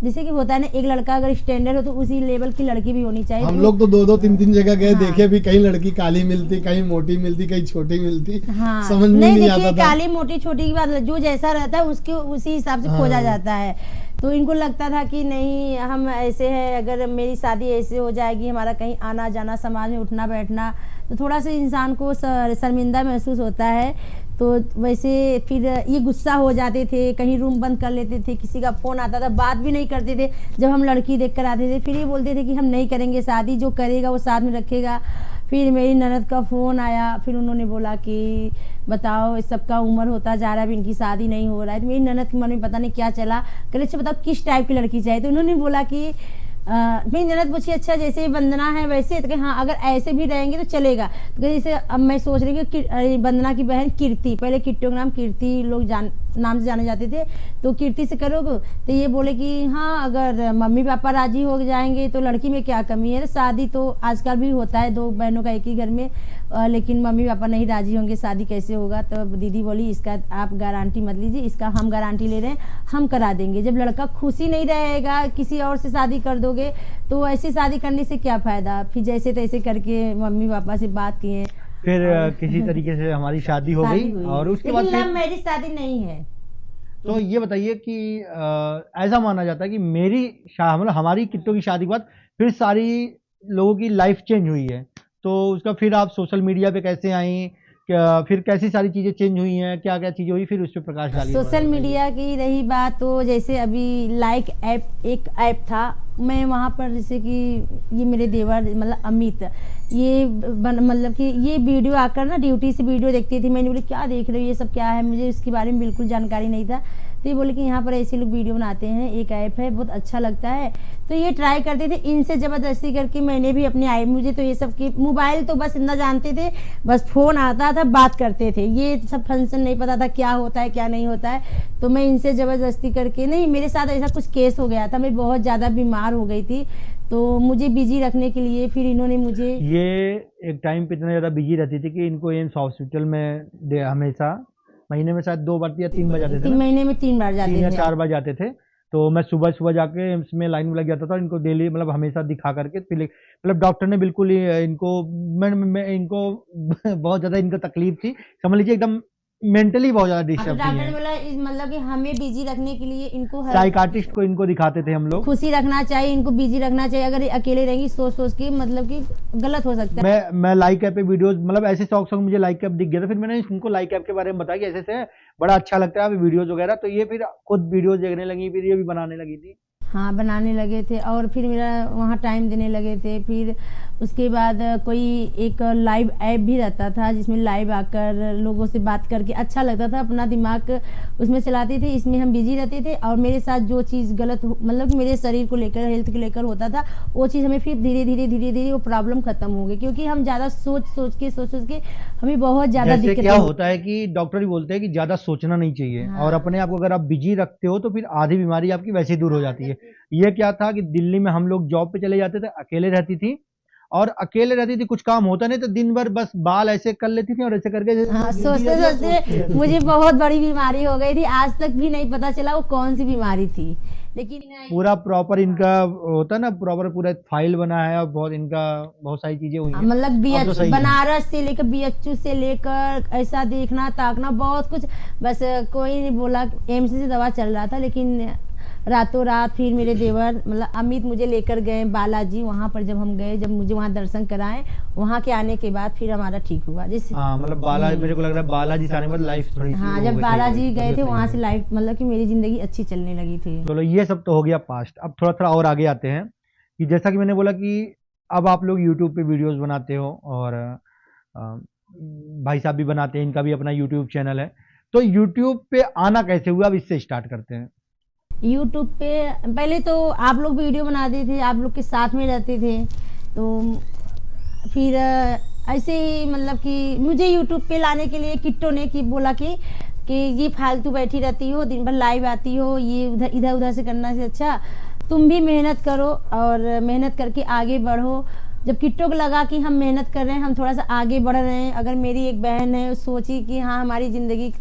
जैसे कि होता है ना, एक लड़का अगर स्टैंडर्ड हो तो उसी लेवल की लड़की भी होनी चाहिए। हम लोग तो 2-2 3-3 जगह गए, हाँ। देखे भी, कहीं लड़की काली मिलती, कहीं मोटी मिलती, कहीं छोटी मिलती। हाँ। समझ में नहीं आता था। काली मोटी छोटी की बात, जो जैसा रहता है उसके उसी हिसाब से खोजा जाता है। तो इनको लगता था कि नहीं हम ऐसे हैं, अगर मेरी शादी ऐसे हो जाएगी, हमारा कहीं आना जाना, समाज में उठना बैठना, तो थोड़ा सा इंसान को शर्मिंदा महसूस होता है। तो वैसे फिर ये गुस्सा हो जाते थे, कहीं रूम बंद कर लेते थे, किसी का फ़ोन आता था बात भी नहीं करते थे जब हम लड़की देख कर आते थे। फिर ये बोलते थे कि हम नहीं करेंगे शादी, जो करेगा वो साथ में रखेगा। फिर मेरी ननद का फ़ोन आया, फिर उन्होंने बोला कि बताओ सबका उम्र होता जा रहा है, इनकी शादी नहीं हो रहा है। तो मेरी ननद के मन में पता नहीं क्या चला, कह अच्छा बताओ किस टाइप की लड़की चाहिए। तो उन्होंने बोला कि मेरी ननद पूछी अच्छा जैसे वंदना है वैसे, तो हाँ अगर ऐसे भी रहेंगे तो चलेगा। तो जैसे अब मैं सोच रही हूँ कि वंदना की बहन कीर्ति, पहले किट्टो का नाम कीर्ति लोग नाम से जाने जाते थे, तो कीर्ति से करोगे। तो ये बोले कि हाँ अगर मम्मी पापा राजी हो जाएंगे तो लड़की में क्या कमी है। शादी तो आजकल भी होता है 2 बहनों का एक ही घर में, लेकिन मम्मी पापा नहीं राजी होंगे, शादी कैसे होगा। तो दीदी बोली इसका आप गारंटी मत लीजिए, इसका हम गारंटी ले रहे हैं, हम करा देंगे। जब लड़का खुशी नहीं रहेगा, किसी और से शादी कर दोगे तो ऐसी शादी करने से क्या फ़ायदा। फिर जैसे तैसे करके मम्मी पापा से बात किए, फिर किसी तरीके से हमारी शादी हो गई, और उसके बाद लव मैरिज शादी नहीं है। तो ये बताइए कि ऐसा माना जाता है कि मेरी मतलब हमारी किट्टो की शादी के बाद फिर सारी लोगों की लाइफ चेंज हुई है। तो उसका फिर आप सोशल मीडिया पे कैसे आई, फिर कैसी सारी चीजें चेंज हुई हैं, क्या क्या चीजें हुई, फिर उस पर प्रकाश डालिए। सोशल मीडिया की रही बात, तो जैसे अभी लाइक ऐप एक ऐप था, मैं वहाँ पर जैसे कि ये मेरे देवर मतलब अमित, ये मतलब कि ये वीडियो आकर ना ड्यूटी से वीडियो देखती थी। मैंने बोली क्या देख रही हो, ये सब क्या है, मुझे इसके बारे में बिल्कुल जानकारी नहीं था। तो ये बोले कि यहाँ पर ऐसे लोग वीडियो बनाते हैं, एक ऐप है बहुत अच्छा लगता है, तो ये ट्राई करते थे। इनसे ज़बरदस्ती करके मैंने भी अपनी आई, मुझे तो ये सब की मोबाइल तो बस इतना जानते थे, बस फ़ोन आता था बात करते थे, ये सब फंक्शन नहीं पता था क्या होता है क्या नहीं होता है। तो मैं इनसे ज़बरदस्ती करके, नहीं मेरे साथ ऐसा कुछ केस हो गया था, मैं बहुत ज़्यादा बीमार हो गई थी, तो मुझे बिजी रखने के लिए फिर इन्होंने मुझे, ये एक टाइम पे इतना ज़्यादा बिजी रहती थी कि इनको एम्स हॉस्पिटल में हमेशा महीने में शायद 2 बार या 3 बार जाते थे 3 महीने में 3 बार जाते 3 या थे। 4 बार जाते थे। तो मैं सुबह सुबह जाके एम्स में लाइन में लग जाता था, इनको डेली मतलब हमेशा दिखा करके फिर मतलब डॉक्टर ने बिल्कुल ही इनको मैं इनको बहुत ज़्यादा इनको तकलीफ थी, समझ लीजिए एकदम मेंटली बहुत ज़्यादा तो डिस्टर्ब डॉक्टर ने थी। बोला मतलब कि हमें बिजी रखने के लिए इनको हर साइकाट्रिस्ट को इनको दिखाते थे हम लोग। खुशी रखना चाहिए, इनको बिजी रखना चाहिए, अगर ये अकेले रहेंगी सोच सोच के मतलब कि गलत हो सकता है। मैं लाइक ऐप पे वीडियोस मतलब ऐसे शौक मुझे लाइक ऐप दिख गया था, फिर मैंने इनको लाइक ऐप के बारे में बताया कि ऐसे से बड़ा अच्छा लगता है वीडियोस वगैरह, तो ये फिर खुद वीडियोस देखने लगी, फिर ये भी बनाने लगी थी। हाँ बनाने लगे थे और फिर मेरा वहाँ टाइम देने लगे थे। फिर उसके बाद कोई एक लाइव ऐप भी रहता था जिसमें लाइव आकर लोगों से बात करके अच्छा लगता था, अपना दिमाग उसमें चलाते थे, इसमें हम बिजी रहते थे और मेरे साथ जो चीज़ गलत मतलब कि मेरे शरीर को लेकर हेल्थ को लेकर होता था वो चीज़ हमें फिर धीरे धीरे वो प्रॉब्लम खत्म हो गई, क्योंकि हम ज़्यादा सोच के हमें बहुत ज़्यादा जैसे दिक्कत क्या होता है कि डॉक्टर भी बोलते हैं कि ज्यादा सोचना नहीं चाहिए, हाँ। और अपने आप को अगर आप बिजी रखते हो तो फिर आधी बीमारी आपकी वैसे ही दूर हो जाती है। ये क्या था कि दिल्ली में हम लोग जॉब पे चले जाते थे, अकेले रहती थी और अकेले रहती थी, कुछ काम होता नहीं तो दिन भर बस बाल ऐसे कर लेती थी और ऐसे करके हाँ, सोचते सोचते मुझे बहुत बड़ी बीमारी हो गई थी, आज तक भी नहीं पता चला वो कौन सी बीमारी थी। लेकिन पूरा प्रॉपर इनका होता ना, प्रॉपर पूरा फाइल बना है और बहुत इनका बहुत सारी चीजें हुई हैं। मतलब अब तो सही है। बनारस से लेकर BHU से लेकर ऐसा देखना ताकना बहुत कुछ, बस कोई नहीं बोला, एम्स से दवा चल रहा था, लेकिन रातों रात फिर मेरे देवर मतलब अमित मुझे लेकर गए बालाजी, वहाँ पर जब हम गए, जब मुझे वहाँ दर्शन कराएं, वहाँ के आने के बाद फिर हमारा ठीक हुआ। जैसे हाँ मतलब बालाजी, मेरे को लग रहा है बालाजी से आने के बाद लाइफ थोड़ी सी हाँ हो जब गई, बालाजी सही गए थे है। वहाँ से लाइफ मतलब कि मेरी जिंदगी अच्छी चलने लगी थी। चलो ये सब तो हो गया पास्ट, अब थोड़ा थोड़ा और आगे आते हैं कि जैसा कि मैंने बोला कि अब आप लोग यूट्यूब पे वीडियोस बनाते हो और भाई साहब भी बनाते हैं, इनका भी अपना यूट्यूब चैनल है, तो यूट्यूब पे आना कैसे हुआ, अब इससे स्टार्ट करते हैं। यूट्यूब पे पहले तो आप लोग वीडियो बनाते थे, आप लोग के साथ में रहते थे, तो फिर ऐसे ही मतलब कि मुझे यूट्यूब पे लाने के लिए किट्टो ने कि बोला कि ये फालतू बैठी रहती हो, दिन भर लाइव आती हो, ये इधर उधर से करना से अच्छा तुम भी मेहनत करो और मेहनत करके आगे बढ़ो। जब किट्टो को लगा कि हम मेहनत कर रहे हैं, हम थोड़ा सा आगे बढ़ रहे हैं, अगर मेरी एक बहन है सोची कि हाँ हमारी ज़िंदगी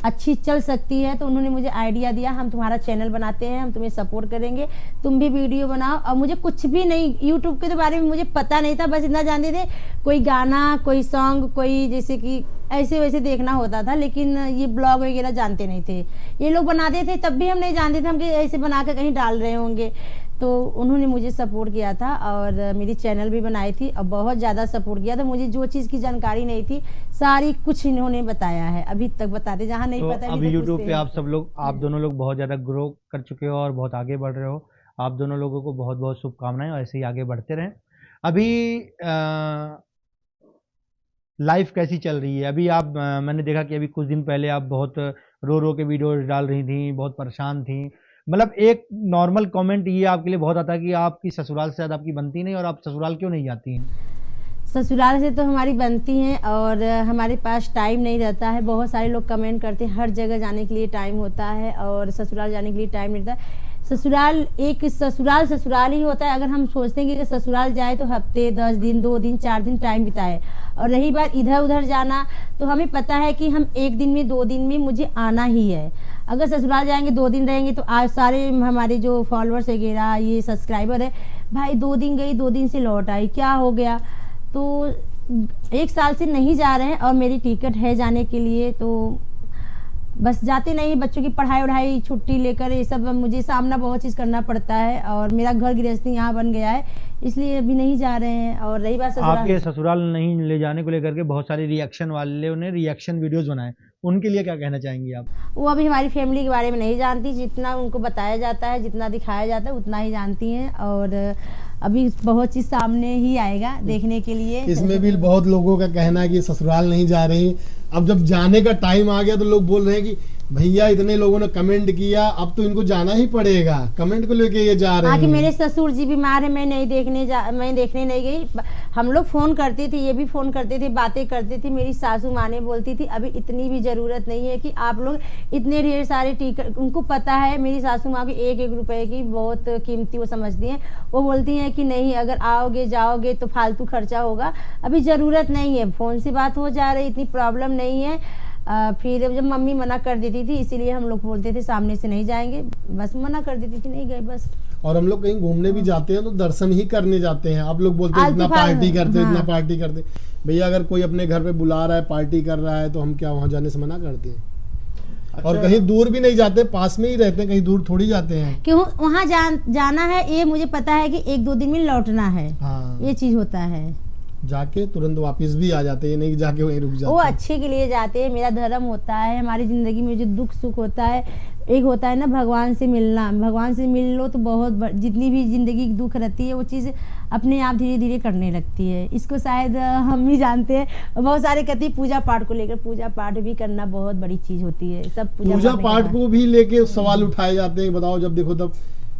अच्छी चल सकती है, तो उन्होंने मुझे आइडिया दिया, हम तुम्हारा चैनल बनाते हैं, हम तुम्हें सपोर्ट करेंगे, तुम भी वीडियो बनाओ। और मुझे कुछ भी नहीं यूट्यूब के बारे में मुझे पता नहीं था, बस इतना जानते थे कोई गाना, कोई सॉन्ग, कोई जैसे कि ऐसे वैसे देखना होता था, लेकिन ये ब्लॉग वगैरह जानते नहीं थे। ये लोग बनाते थे तब भी हम नहीं जानते थे हम कि ऐसे बना कर कहीं डाल रहे होंगे। तो उन्होंने मुझे सपोर्ट किया था और मेरी चैनल भी बनाई थी और बहुत ज़्यादा सपोर्ट किया था। मुझे जो चीज़ की जानकारी नहीं थी सारी कुछ इन्होंने बताया है, अभी तक बताते, जहाँ नहीं तो पता अभी यूट्यूब पे आप सब लोग, आप दोनों लोग बहुत ज़्यादा ग्रो कर चुके हो और बहुत आगे बढ़ रहे हो। आप दोनों लोगों को बहुत बहुत शुभकामनाएं और ऐसे ही आगे बढ़ते रहें। अभी लाइफ कैसी चल रही है अभी? आप मैंने देखा कि अभी कुछ दिन पहले आप बहुत रो रो के वीडियो डाल रही थी, बहुत परेशान थी। मतलब एक नॉर्मल कमेंट ये आपके लिए बहुत आता है कि आपकी ससुराल से ज़्यादा आपकी बनती नहीं, और आप ससुराल क्यों नहीं जाती हैं? ससुराल से तो हमारी बनती हैं और हमारे पास टाइम नहीं रहता है। बहुत सारे लोग कमेंट करते हैं, हर जगह जाने के लिए टाइम होता है और ससुराल जाने के लिए टाइम नहीं रहता है। ससुराल एक ससुराल ही होता है। अगर हम सोचते हैं कि ससुराल जाए तो हफ्ते 10 दिन 2 दिन 4 दिन टाइम बिताए, और रही बात इधर उधर जाना, तो हमें पता है कि हम 1 दिन में 2 दिन में मुझे आना ही है। अगर ससुराल जाएंगे 2 दिन रहेंगे तो आज सारे हमारे जो फॉलोअर्स वगैरह ये सब्सक्राइबर है, भाई 2 दिन गई 2 दिन से लौट आई, क्या हो गया? तो 1 साल से नहीं जा रहे हैं और मेरी टिकट है जाने के लिए, तो बस जाते नहीं। बच्चों की पढ़ाई वढ़ाई छुट्टी लेकर ये सब मुझे सामना बहुत चीज़ करना पड़ता है और मेरा घर गृहस्थी यहाँ बन गया है, इसलिए अभी नहीं जा रहे हैं। और रही बात ससुराल, आपके ससुराल नहीं ले जाने को लेकर के बहुत सारे रिएक्शन वालों ने रिएक्शन वीडियोस बनाए, उनके लिए क्या कहना चाहेंगी आप? वो अभी हमारी फैमिली के बारे में नहीं जानती, जितना उनको बताया जाता है, जितना दिखाया जाता है उतना ही जानती हैं, और अभी बहुत चीज़ सामने ही आएगा देखने के लिए। इसमें भी बहुत लोगों का कहना है कि ससुराल नहीं जा रही, अब जब जाने का टाइम आ गया तो लोग बोल रहे हैं कि भैया इतने लोगों ने कमेंट किया, अब तो इनको जाना ही पड़ेगा, कमेंट को लेके ये जा रहे आके हैं। मेरे ससुर जी बीमार है, मैं देखने नहीं गई। हम लोग फोन करते थे, ये भी फोन करते थे, बातें करते थे। मेरी सासू माँ ने बोलती थी अभी इतनी भी जरूरत नहीं है कि आप लोग इतने ढेर सारे टिकट, उनको पता है मेरी सासू माँ की एक एक रुपए की बहुत कीमती वो समझती हैं। वो बोलती हैं कि नहीं अगर आओगे जाओगे तो फालतू खर्चा होगा, अभी ज़रूरत नहीं है, फ़ोन से बात हो जा रही, इतनी प्रॉब्लम नहीं है। फिर जब मम्मी मना कर देती थी इसीलिए हम लोग बोलते थे सामने से नहीं जाएंगे, बस मना कर देती थी, नहीं गए बस। और हम लोग कहीं घूमने भी जाते हैं तो दर्शन ही करने जाते हैं। आप लोग बोलते हैं इतना आलतू पार्टी करते हाँ। इतना पार्टी करते। भैया अगर कोई अपने घर पे बुला रहा है, पार्टी कर रहा है, तो हम क्या वहां जाने से मना करते हैं? और कहीं दूर भी नहीं जाते, पास में ही रहते हैं, कहीं दूर थोड़ी जाते हैं। क्यों वहाँ जाना है ये मुझे पता है कि 1-2 दिन में लौटना है, हाँ, ये चीज होता है। जाके तुरंत वापस भी आ जाते हैं, नहीं जाके वहीं रुक जाते वो हैं। अच्छे के लिए जाते हैं, मेरा धर्म होता है। हमारी ज़िंदगी में जो दुख सुख होता है, एक होता है ना भगवान से मिलना, भगवान से मिल लो तो जितनी भी ज़िंदगी की दुख रहती है वो चीज़ अपने आप धीरे धीरे करने लगती है। इसको शायद हम ही जानते हैं। बहुत सारे कहते हैं पूजा पाठ को लेकर, पूजा पाठ भी करना बहुत बड़ी चीज़ होती है। सब पूजा पाठ को भी लेके सवाल उठाए जाते हैं। बताओ जब देखो तब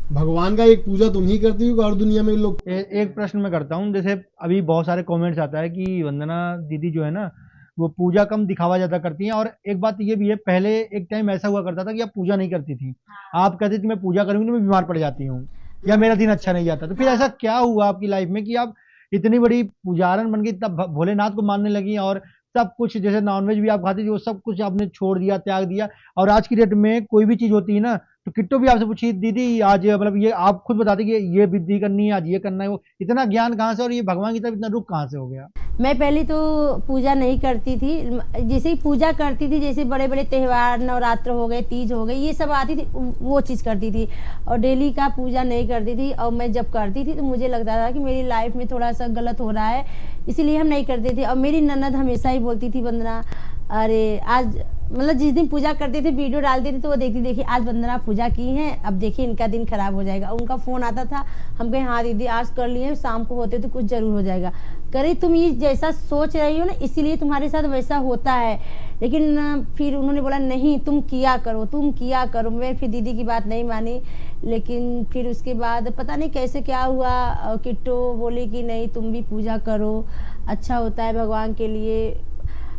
भगवान का एक पूजा तुम ही करती हो और दुनिया में लोग। एक प्रश्न मैं करता हूँ, जैसे अभी बहुत सारे कमेंट्स आता है कि वंदना दीदी जो है ना वो पूजा कम दिखावा ज्यादा करती हैं, और एक बात ये भी है पहले एक टाइम ऐसा हुआ करता था कि आप पूजा नहीं करती थी, आप कहती थी मैं पूजा करूंगी तो मैं बीमार पड़ जाती हूँ या मेरा दिन अच्छा नहीं जाता। तो फिर ऐसा क्या हुआ आपकी लाइफ में कि आप इतनी बड़ी पुजारन बन गई, इतना भोलेनाथ को मानने लगी और सब कुछ, जैसे नॉनवेज भी आप खाती थी वो सब कुछ आपने छोड़ दिया, त्याग दिया, और आज की डेट में कोई भी चीज होती है ना तो किट्टो भी आपसे पूछी दीदी आज मतलब ये आप खुद बताते कि ये विधि करनी है, आज ये करना है, वो इतना ज्ञान कहाँ से और ये भगवान की तरफ इतना रुख कहाँ से हो गया? मैं पहले तो पूजा नहीं करती थी, जैसे ही पूजा करती थी, जैसे बड़े बड़े त्यौहार नवरात्र हो गए, तीज हो गई, ये सब आती थी वो चीज़ करती थी, और डेली का पूजा नहीं करती थी। और मैं जब करती थी तो मुझे लगता था कि मेरी लाइफ में थोड़ा सा गलत हो रहा है, इसीलिए हम नहीं करते थे। और मेरी ननद हमेशा ही बोलती थी वंदना अरे आज मतलब जिस दिन पूजा करते थे वीडियो डालते थे तो वो देखती आज वंदना पूजा की है, अब देखिए इनका दिन खराब हो जाएगा। उनका फ़ोन आता था, हम कहें हाँ दीदी आज कर लिए, शाम को होते तो कुछ ज़रूर हो जाएगा। करे तुम ये जैसा सोच रही हो ना इसीलिए तुम्हारे साथ वैसा होता है। लेकिन फिर उन्होंने बोला नहीं तुम किया करो, तुम किया करो। मैं फिर दीदी की बात नहीं मानी, लेकिन फिर उसके बाद पता नहीं कैसे क्या हुआ, किट्टो बोली कि नहीं तुम भी पूजा करो, अच्छा होता है भगवान के लिए।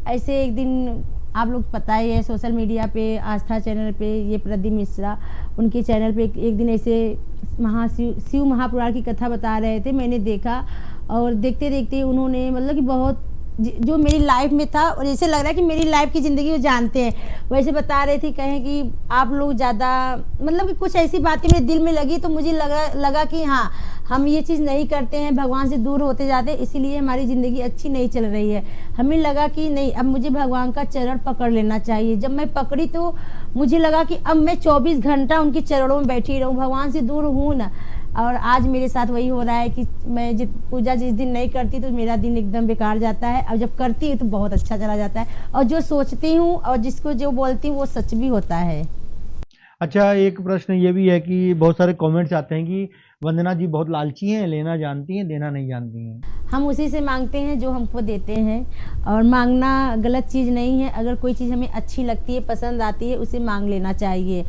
ऐसे एक दिन आप लोग पता ही है सोशल मीडिया पे आस्था चैनल पे ये प्रदीप मिश्रा उनके चैनल पे एक दिन ऐसे शिव महापुराण की कथा बता रहे थे, मैंने देखा और देखते देखते उन्होंने मतलब कि बहुत जो मेरी लाइफ में था और ऐसे लग रहा है कि मेरी लाइफ की ज़िंदगी वो जानते हैं, वैसे बता रहे थे। कहें कि आप लोग ज़्यादा मतलब कि कुछ ऐसी बातें मेरे दिल में लगी तो मुझे लगा कि हाँ हम ये चीज़ नहीं करते हैं, भगवान से दूर होते जाते हैं, इसीलिए हमारी ज़िंदगी अच्छी नहीं चल रही है। हमें लगा कि नहीं अब मुझे भगवान का चरण पकड़ लेना चाहिए। जब मैं पकड़ी तो मुझे लगा कि अब मैं 24 घंटा उनके चरणों में बैठी रहूँ, भगवान से दूर हूँ ना। और आज मेरे साथ वही हो रहा है कि मैं पूजा जिस दिन नहीं करती तो मेरा दिन एकदम बेकार जाता है, और जब करती हूँ तो बहुत अच्छा चला जाता है, और जो सोचती हूँ और जिसको जो बोलती हूँ वो सच भी होता है। अच्छा, एक प्रश्न ये भी है कि बहुत सारे कमेंट्स आते हैं कि वंदना जी बहुत लालची हैं, लेना जानती हैं देना नहीं जानती हैं। हम उसी से मांगते हैं जो हमको देते हैं, और मांगना गलत चीज़ नहीं है। अगर कोई चीज़ हमें अच्छी लगती है, पसंद आती है, उसे मांग लेना चाहिए।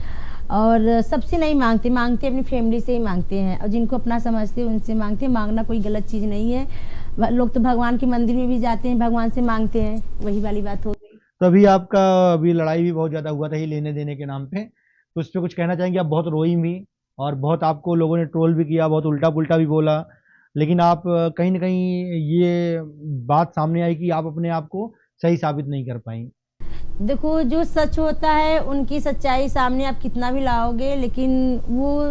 और सबसे नहीं मांगते अपनी फैमिली से ही मांगते हैं, और जिनको अपना समझते हैं उनसे मांगते हैं। मांगना कोई गलत चीज़ नहीं है। लोग तो भगवान के मंदिर में भी जाते हैं, भगवान से मांगते हैं, वही वाली बात हो गई। तो अभी आपका लड़ाई भी बहुत ज़्यादा हुआ था ये लेने देने के नाम पे, तो उस पर कुछ कहना चाहेंगे? आप बहुत रोई भी और बहुत आपको लोगों ने ट्रोल भी किया, बहुत उल्टा पुल्टा भी बोला, लेकिन आप कहीं ना कहीं ये बात सामने आई कि आप अपने आप को सही साबित नहीं कर पाई। देखो जो सच होता है उनकी सच्चाई सामने आप कितना भी लाओगे, लेकिन वो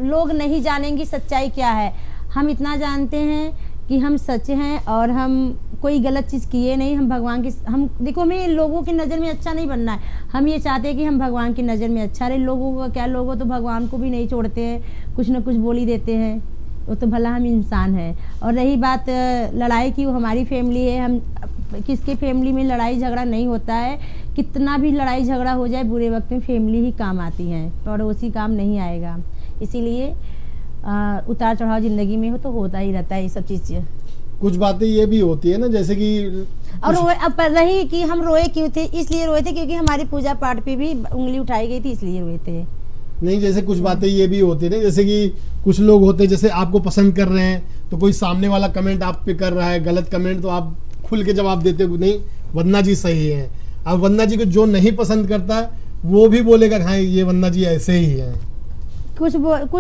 लोग नहीं जानेंगे सच्चाई क्या है। हम इतना जानते हैं कि हम सच हैं और हम कोई गलत चीज़ किए नहीं। हम भगवान की हम देखो हमें लोगों की नज़र में अच्छा नहीं बनना है, हम ये चाहते हैं कि हम भगवान की नज़र में अच्छा रहे। लोगों का क्या, लोगों तो भगवान को भी नहीं छोड़ते हैं, कुछ ना कुछ बोल ही देते हैं, वो तो भला हम इंसान हैं। और रही बात लड़ाई की, वो हमारी फैमिली है, हम किसके फैमिली में लड़ाई झगड़ा नहीं होता है। कितना भी लड़ाई झगड़ा हो जाए बुरे वक्त में फैमिली ही काम आती है, पड़ोसी काम नहीं आएगा। इसीलिए उतार चढ़ाव ज़िंदगी में हो तो होता ही रहता है ये सब चीज़। कुछ बातें ये भी होती है ना, जैसे कि और रोए, अब पर रही कि हम रोए क्यों थे, इसलिए रोए थे क्योंकि हमारी पूजा पाठ पे भी उंगली उठाई गई थी, इसलिए रोए थे। नहीं, जैसे कुछ बातें ये भी होती है ना, जैसे कि कुछ लोग होते हैं जैसे आपको पसंद कर रहे हैं तो कोई सामने वाला कमेंट आप पे कर रहा है गलत कमेंट, तो आप खुल के जवाब देते हो नहीं वंदना जी सही है। अब वंदना जी को जो नहीं पसंद करता वो भी बोलेगा हाँ ये वंदना जी ऐसे ही है। कुछ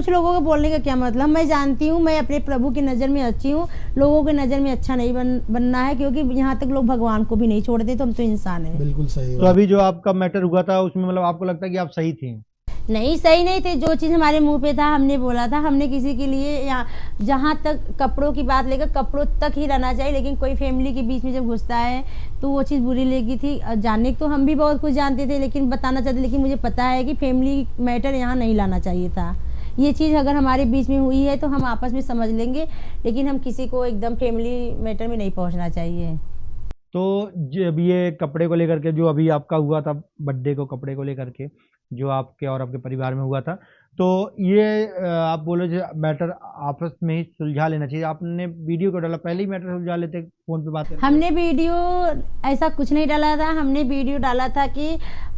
लोगों को बोलने का क्या मतलब, मैं जानती हूँ मैं अपने प्रभु की नज़र में अच्छी हूँ, लोगों की नज़र में अच्छा नहीं बनना है, क्योंकि यहाँ तक लोग भगवान को भी नहीं छोड़ते, तो हम तो इंसान हैं। बिल्कुल सही। तो अभी जो आपका मैटर हुआ था उसमें मतलब आपको लगता है कि आप सही थी? नहीं, सही नहीं थे। जो चीज़ हमारे मुंह पे था हमने बोला था। हमने किसी के लिए या जहाँ तक कपड़ों की बात लेकर कपड़ों तक ही रहना चाहिए, लेकिन कोई फैमिली के बीच में जब घुसता है तो वो चीज़ बुरी लगी थी। जानने तो हम भी बहुत कुछ जानते थे, लेकिन बताना चाहते, लेकिन मुझे पता है कि फैमिली मैटर यहाँ नहीं लाना चाहिए था। ये चीज़ अगर हमारे बीच में हुई है तो हम आपस में समझ लेंगे, लेकिन हम किसी को एकदम फैमिली मैटर में नहीं पहुँचना चाहिए। तो जब ये कपड़े को लेकर के जो अभी आपका हुआ था बर्थडे को कपड़े को लेकर के जो आपके और आपके परिवार में हुआ था, तो ये आप बोले जो मैटर आपस में ही सुलझा लेना चाहिए, आपने वीडियो को डाला, पहले ही मैटर सुलझा लेते फोन पे बात करके? हमने वीडियो ऐसा कुछ नहीं डाला था। हमने वीडियो डाला था कि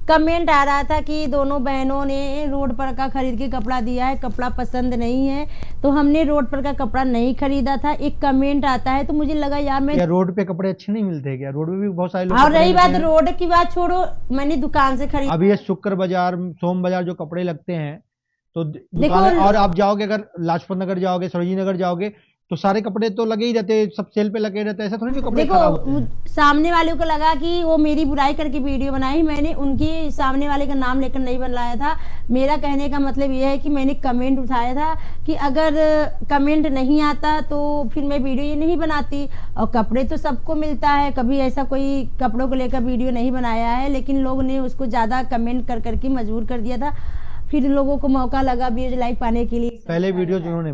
कमेंट आ रहा था कि दोनों बहनों ने रोड पर का खरीद के कपड़ा दिया है, कपड़ा पसंद नहीं है, तो हमने रोड पर का कपड़ा नहीं खरीदा था। एक कमेंट आता है तो मुझे लगा यार मैं, क्या रोड पे कपड़े अच्छे नहीं मिलते क्या? रोड पे भी बहुत सारे लोग। और रही बात रोड की बात छोड़ो, मैंने दुकान से खरीदा। अब ये शुक्र बाजार सोम बाजार जो कपड़े लगते हैं तो दुकान, और आप जाओगे अगर लाजपत नगर जाओगे, सरोजिनी नगर जाओगे तो सारे कपड़े तो लगे ही रहते, सब सेल पे लगे रहते, ऐसा थोड़ी जो कपड़े खराब होते हैं। सामने वाले को लगा कि वो मेरी बुराई करके वीडियो बनाई, मैंने उनकी सामने वाले का नाम लेकर नहीं बनाया था। मेरा कहने का मतलब ये है कि मैंने कमेंट उठाया था कि अगर कमेंट नहीं आता तो फिर मैं वीडियो ये नहीं बनाती। और कपड़े तो सबको मिलता है, कभी ऐसा कोई कपड़ों को लेकर वीडियो नहीं बनाया है, लेकिन लोग ने उसको ज़्यादा कमेंट कर करके मजबूर कर दिया था। फिर लोगों को मौका लगा व्यूज लाइक पाने के लिए। पहले वीडियो जो उन्होंने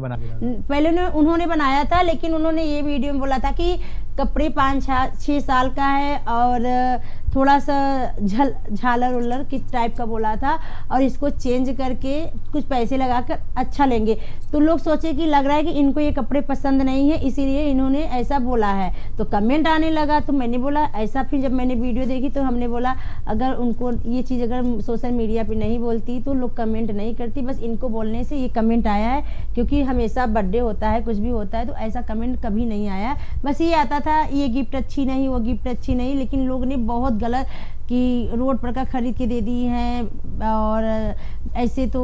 उन्होंने बनाया था, लेकिन उन्होंने ये वीडियो में बोला था कि कपड़े 5-6 साल का है और थोड़ा सा झालर उलर किस टाइप का बोला था, और इसको चेंज करके कुछ पैसे लगाकर अच्छा लेंगे। तो लोग सोचे कि लग रहा है कि इनको ये कपड़े पसंद नहीं है, इसीलिए इन्होंने ऐसा बोला है। तो कमेंट आने लगा, तो मैंने बोला ऐसा। फिर जब मैंने वीडियो देखी तो हमने बोला अगर उनको ये चीज़ अगर सोशल मीडिया पे नहीं बोलती तो लोग कमेंट नहीं करती, बस इनको बोलने से ये कमेंट आया है। क्योंकि हमेशा बर्थडे होता है, कुछ भी होता है, तो ऐसा कमेंट कभी नहीं आया। बस ये आता था ये गिफ्ट अच्छी नहीं, वो गिफ्ट अच्छी नहीं, लेकिन लोग ने बहुत गलत कि रोड पर का खरीद के दे दी हैं, और ऐसे तो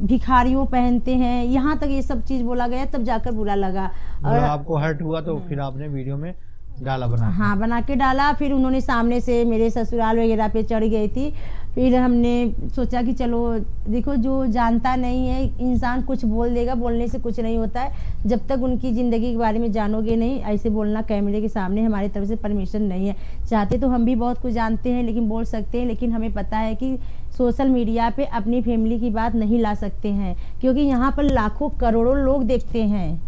भिखारियों पहनते हैं, यहाँ तक ये सब चीज़ बोला गया, तब जाकर बुरा लगा। और आपको हर्ट हुआ तो फिर आपने वीडियो में डाला, बना के डाला। फिर उन्होंने सामने से मेरे ससुराल वगैरह पे चढ़ गई थी। फिर हमने सोचा कि चलो देखो, जो जानता नहीं है इंसान कुछ बोल देगा, बोलने से कुछ नहीं होता है। जब तक उनकी ज़िंदगी के बारे में जानोगे नहीं, ऐसे बोलना कैमरे के सामने हमारी तरफ से परमिशन नहीं है। चाहते तो हम भी बहुत कुछ जानते हैं, लेकिन बोल सकते हैं, लेकिन हमें पता है कि सोशल मीडिया पे अपनी फैमिली की बात नहीं ला सकते हैं, क्योंकि यहाँ पर लाखों करोड़ों लोग देखते हैं।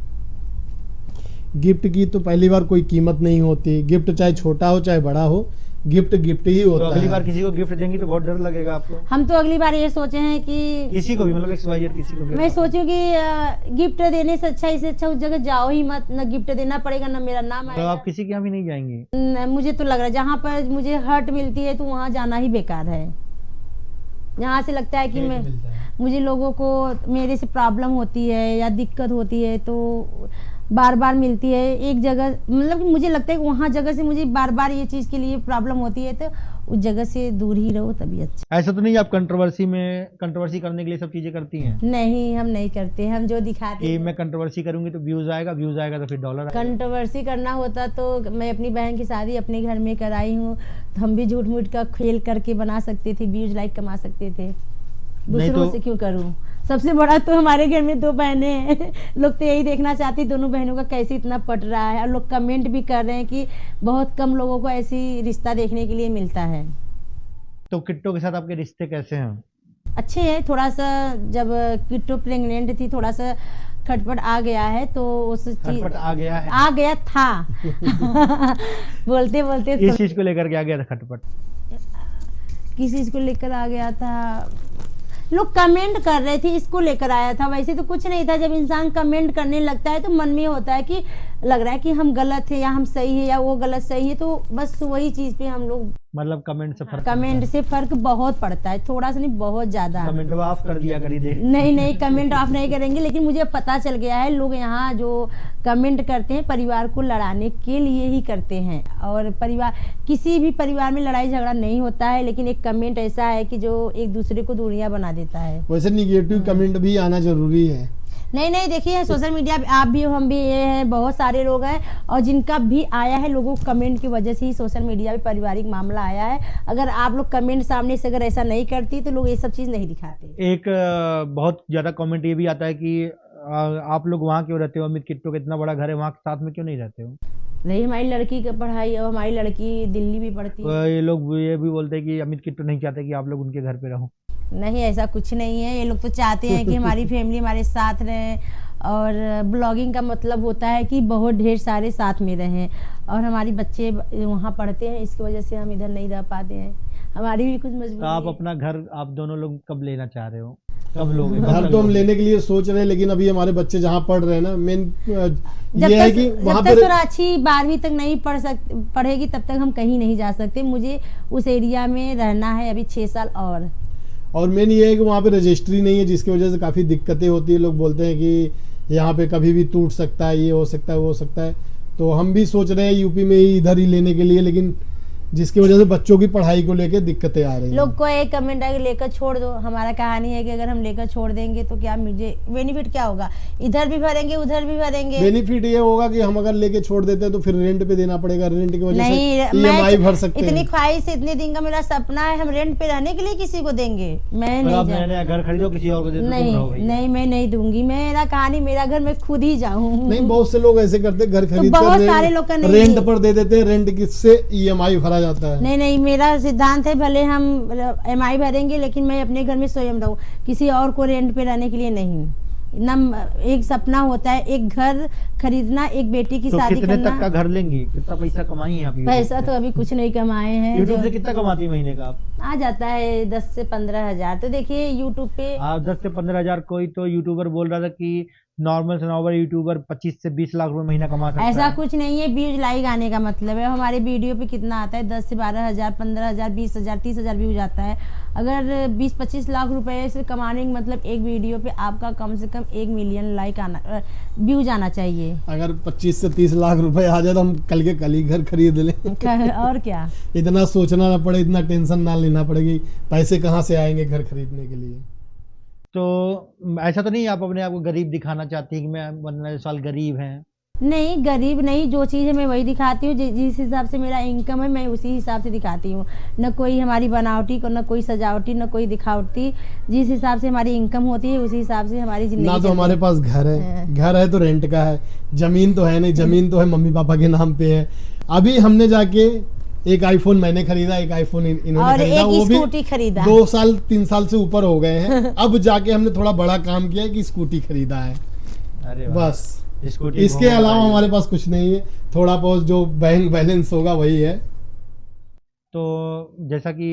गिफ्ट की तो पहली बार कोई कीमत नहीं होती, गिफ्ट चाहे छोटा हो चाहे बड़ा हो, गिफ्ट गिफ्ट ही होता है। तो अगली बार किसी को गिफ्ट देंगी तो बहुत डर लगेगा आपको? हम तो अगली बार ये सोचे हैं कि किसी को भी, मतलब किसी को भी मैं सोचूं कि गिफ्ट देने से अच्छा, इससे अच्छा उस जगह जाओ ही मत, न गिफ्ट देना पड़ेगा, न मेरा नाम आएगा। तो आप किसी के यहाँ भी नहीं जाएंगे? मुझे तो लग रहा है जहाँ पर मुझे हर्ट मिलती है तो वहाँ जाना ही बेकार है। यहाँ से लगता है कि मुझे लोगों को मेरे से प्रॉब्लम होती है या दिक्कत होती है तो बार बार मिलती है एक जगह, मतलब कि मुझे लगता है कि वहाँ जगह से मुझे बार बार ये चीज़ के लिए प्रॉब्लम होती है, तो उस जगह से दूर ही रहो तभी अच्छा। ऐसा तो नहीं आप कंट्रोवर्सी करने के लिए सब चीजें करती हैं? नहीं, हम नहीं करते। हम जो दिखाते कि मैं कंट्रोवर्सी करूंगी तो व्यूज आएगा तो फिर डॉलर आएगा। कंट्रोवर्सी करना होता तो मैं अपनी बहन की शादी अपने घर में कराई हूँ, तो हम भी झूठ मूठ का खेल करके बना सकते थे, व्यूज लाइक कमा सकते थे। दूसरों से क्यों करूं? सबसे बड़ा तो हमारे घर में 2 बहनें हैं। लोग तो यही देखना चाहती दोनों बहनों का कैसे इतना पट रहा है, और लोग कमेंट भी कर रहे हैं कि बहुत कम लोगों को ऐसी रिश्ता देखने के लिए मिलता है। तो किट्टो के साथ आपके रिश्ते कैसे हैं? अच्छे हैं। थोड़ा सा जब किट्टो प्रेग्नेंट थी थोड़ा सा खटपट आ गया है, तो उस चीज आ गया था बोलते बोलते किस चीज को लेकर के आ गया था खटपट? किस चीज को लेकर आ गया था? लोग कमेंट कर रहे थे, इसको लेकर आया था। वैसे तो कुछ नहीं था। जब इंसान कमेंट करने लगता है तो मन में होता है कि लग रहा है कि हम गलत है या हम सही है या वो गलत सही है, तो बस वही चीज पे हम लोग मतलब कमेंट से फर्क कमेंट से फर्क बहुत पड़ता है, थोड़ा सा नहीं बहुत ज्यादा। कमेंट ऑफ कर दिया करी दे। नहीं कमेंट ऑफ नहीं करेंगे, लेकिन मुझे पता चल गया है लोग यहाँ जो कमेंट करते हैं परिवार को लड़ाने के लिए ही करते हैं, और परिवार किसी भी परिवार में लड़ाई झगड़ा नहीं होता है, लेकिन एक कमेंट ऐसा है कि जो एक दूसरे को दूरियां बना देता है। वैसे निगेटिव कमेंट भी आना जरूरी है। नहीं देखिए सोशल मीडिया पे आप भी हो, हम भी ये हैं, बहुत सारे लोग हैं, और जिनका भी आया है लोगों को कमेंट की वजह से ही सोशल मीडिया पे पारिवारिक मामला आया है। अगर आप लोग कमेंट सामने से अगर ऐसा नहीं करती तो लोग ये सब चीज़ नहीं दिखाते। एक बहुत ज़्यादा कमेंट ये भी आता है कि आप लोग वहाँ क्यों रहते हो, अमित किट्टू का इतना बड़ा घर है, वहाँ साथ में क्यों नहीं रहते हो? नहीं, हमारी लड़की की पढ़ाई और हमारी लड़की दिल्ली भी पढ़ती है। ये लोग ये भी बोलते हैं कि अमित किट्टू नहीं चाहते कि आप लोग उनके घर पे रहो। नहीं, ऐसा कुछ नहीं है, ये लोग तो चाहते हैं कि हमारी फैमिली हमारे साथ रहे, और ब्लॉगिंग का मतलब होता है कि बहुत ढेर सारे साथ में रहें, और हमारी बच्चे वहाँ पढ़ते हैं, इसकी वजह से हम इधर नहीं रह पाते हैं, हमारी भी कुछ मजबूरी तो आप है। अपना घर आप दोनों लोग कब लेना चाह रहे हो, कब लोगे? घर तो हम लेने के लिए सोच रहे हैं, लेकिन अभी हमारे बच्चे जहाँ पढ़ रहे हैं ना, मेन जब ये है कि वहाँ तक पे सुराक्षी 12वीं तक नहीं पढ़ेगी तब तक हम कहीं नहीं जा सकते। मुझे उस एरिया में रहना है अभी 6 साल और मेन ये है कि वहाँ पे रजिस्ट्री नहीं है, जिसकी वजह से काफ़ी दिक्कतें होती है। लोग बोलते हैं कि यहाँ पे कभी भी टूट सकता है, ये हो सकता है वो हो सकता है। तो हम भी सोच रहे हैं यूपी में ही इधर ही लेने के लिए, लेकिन जिसकी वजह से बच्चों की पढ़ाई को लेकर दिक्कतें आ रही हैं। लोग को एक कमेंट है कि लेकर छोड़ दो। हमारा कहानी है कि अगर हम लेकर छोड़ देंगे तो क्या मुझे बेनिफिट क्या होगा, इधर भी भरेंगे उधर भी भरेंगे। बेनिफिट ये होगा कि हम अगर लेके छोड़ देते हैं तो फिर रेंट पे देना पड़ेगा, रेंट की वजह नहीं, से ईएमआई भर सकते हैं। इतनी ख्वाहिश, इतने दिन का मेरा सपना है, हम रेंट पे रहने के लिए किसी को देंगे? मैं तो आप नहीं नया घर खरीदो किसी और को दे दो, तुम रहो भैया। नहीं मैं नहीं दूंगी। मेरा कहानी, मेरा घर मैं खुद ही जाऊँ। नहीं, बहुत से लोग ऐसे करते हैं, घर खरीद बहुत कर सारे लोग का नहीं रेंट है। पर दे देते हैं, रेंट किससे ईएमआई भरा जाता है। नहीं मेरा सिद्धांत है, भले हम एमआई भरेंगे लेकिन मैं अपने घर में स्वयं रहूं, किसी और को रेंट पे रहने के लिए नहीं। ना एक सपना होता है एक घर खरीदना, एक बेटी की तो शादी कितने करना। तक का घर लेंगी, कितना पैसा कमाई है आप? पैसा तो अभी कुछ नहीं कमाए हैं। यूट्यूब से कितना कमाती है महीने का आप? आ जाता है 10 से 15 हजार। तो देखिए यूट्यूब पे 10 से 15 हजार। कोई तो यूट्यूबर बोल रहा था कि नॉर्मल से नॉर्मल यूट्यूबर 25 से 20 लाख रुपए महीना कमा सकता है। ऐसा कुछ नहीं है, व्यूज लाइक आने का मतलब है। हमारे वीडियो पे कितना आता है, 10 से 12 हजार, 15 हजार, 20 हजार, 30 हजार व्यूज आता है। अगर 20-25 लाख रुपए से कमाने का मतलब एक वीडियो पे आपका कम से कम 1 मिलियन लाइक आना, व्यूज आना चाहिए। अगर 25 से 30 लाख रुपए आ जाए तो हम कल के कल ही घर खरीद लें। और क्या, इतना सोचना ना पड़े, इतना टेंशन ना लेना पड़ेगी, पैसे कहाँ से आएंगे घर खरीदने के लिए। तो ऐसा तो नहीं आप अपने आप को गरीब दिखाना चाहती है कि मैं 15 साल गरीब हैं? नहीं गरीब नहीं, जो चीज़ है मैं वही दिखाती हूँ, जिस हिसाब से मेरा इनकम है मैं उसी हिसाब से दिखाती हूँ। न कोई हमारी बनावटी, न कोई सजावटी, न कोई दिखावटी। जिस हिसाब से हमारी इनकम होती है उसी हिसाब से हमारी जिंदगी ना तो हमारे पास घर है, घर है तो रेंट का है, जमीन तो है नहीं, जमीन तो है मम्मी पापा के नाम पे है। अभी हमने जाके एक आईफोन मैंने खरीदा, एक आईफोन इन्होंने और खरीदा, एक वो भी स्कूटी खरीदा। 2 साल 3 साल से ऊपर हो गए हैं। अब जाके हमने थोड़ा बड़ा काम किया है कि स्कूटी खरीदा है। अरे वाह। बस स्कूटी इसके अलावा हमारे पास कुछ नहीं है, थोड़ा बहुत जो बैंक बैलेंस होगा वही है। तो जैसा कि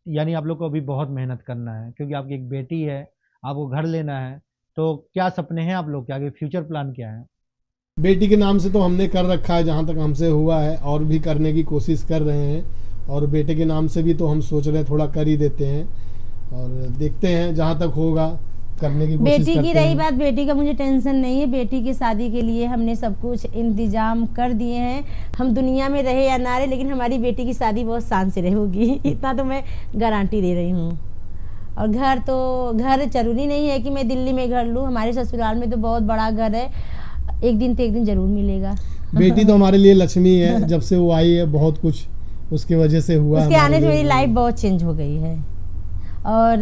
यानी आप लोग को अभी बहुत मेहनत करना है क्योंकि आपकी एक बेटी है, आपको घर लेना है। तो क्या सपने हैं आप लोग के, आगे फ्यूचर प्लान क्या है? बेटी के नाम से तो हमने कर रखा है जहाँ तक हमसे हुआ है, और भी करने की कोशिश कर रहे हैं। और बेटे के नाम से भी तो हम सोच रहे हैं थोड़ा कर ही देते हैं, और देखते हैं जहाँ तक होगा करने की कोशिश बेटी करते की रही हैं। बात, बेटी का मुझे टेंशन नहीं है। बेटी की शादी के लिए हमने सब कुछ इंतजाम कर दिए हैं। हम दुनिया में रहे या ना रहे, लेकिन हमारी बेटी की शादी बहुत शान से रहेगी, इतना तो मैं गारंटी दे रही हूँ। और घर जरूरी नहीं है कि मैं दिल्ली में घर लूँ, हमारे ससुराल में तो बहुत बड़ा घर है, एक दिन तो एक दिन जरूर मिलेगा। बेटी तो हमारे लिए लक्ष्मी है, जब से वो आई है बहुत कुछ उसकी वजह से हुआ। उसके आने से मेरी लाइफ बहुत चेंज हो गई है, और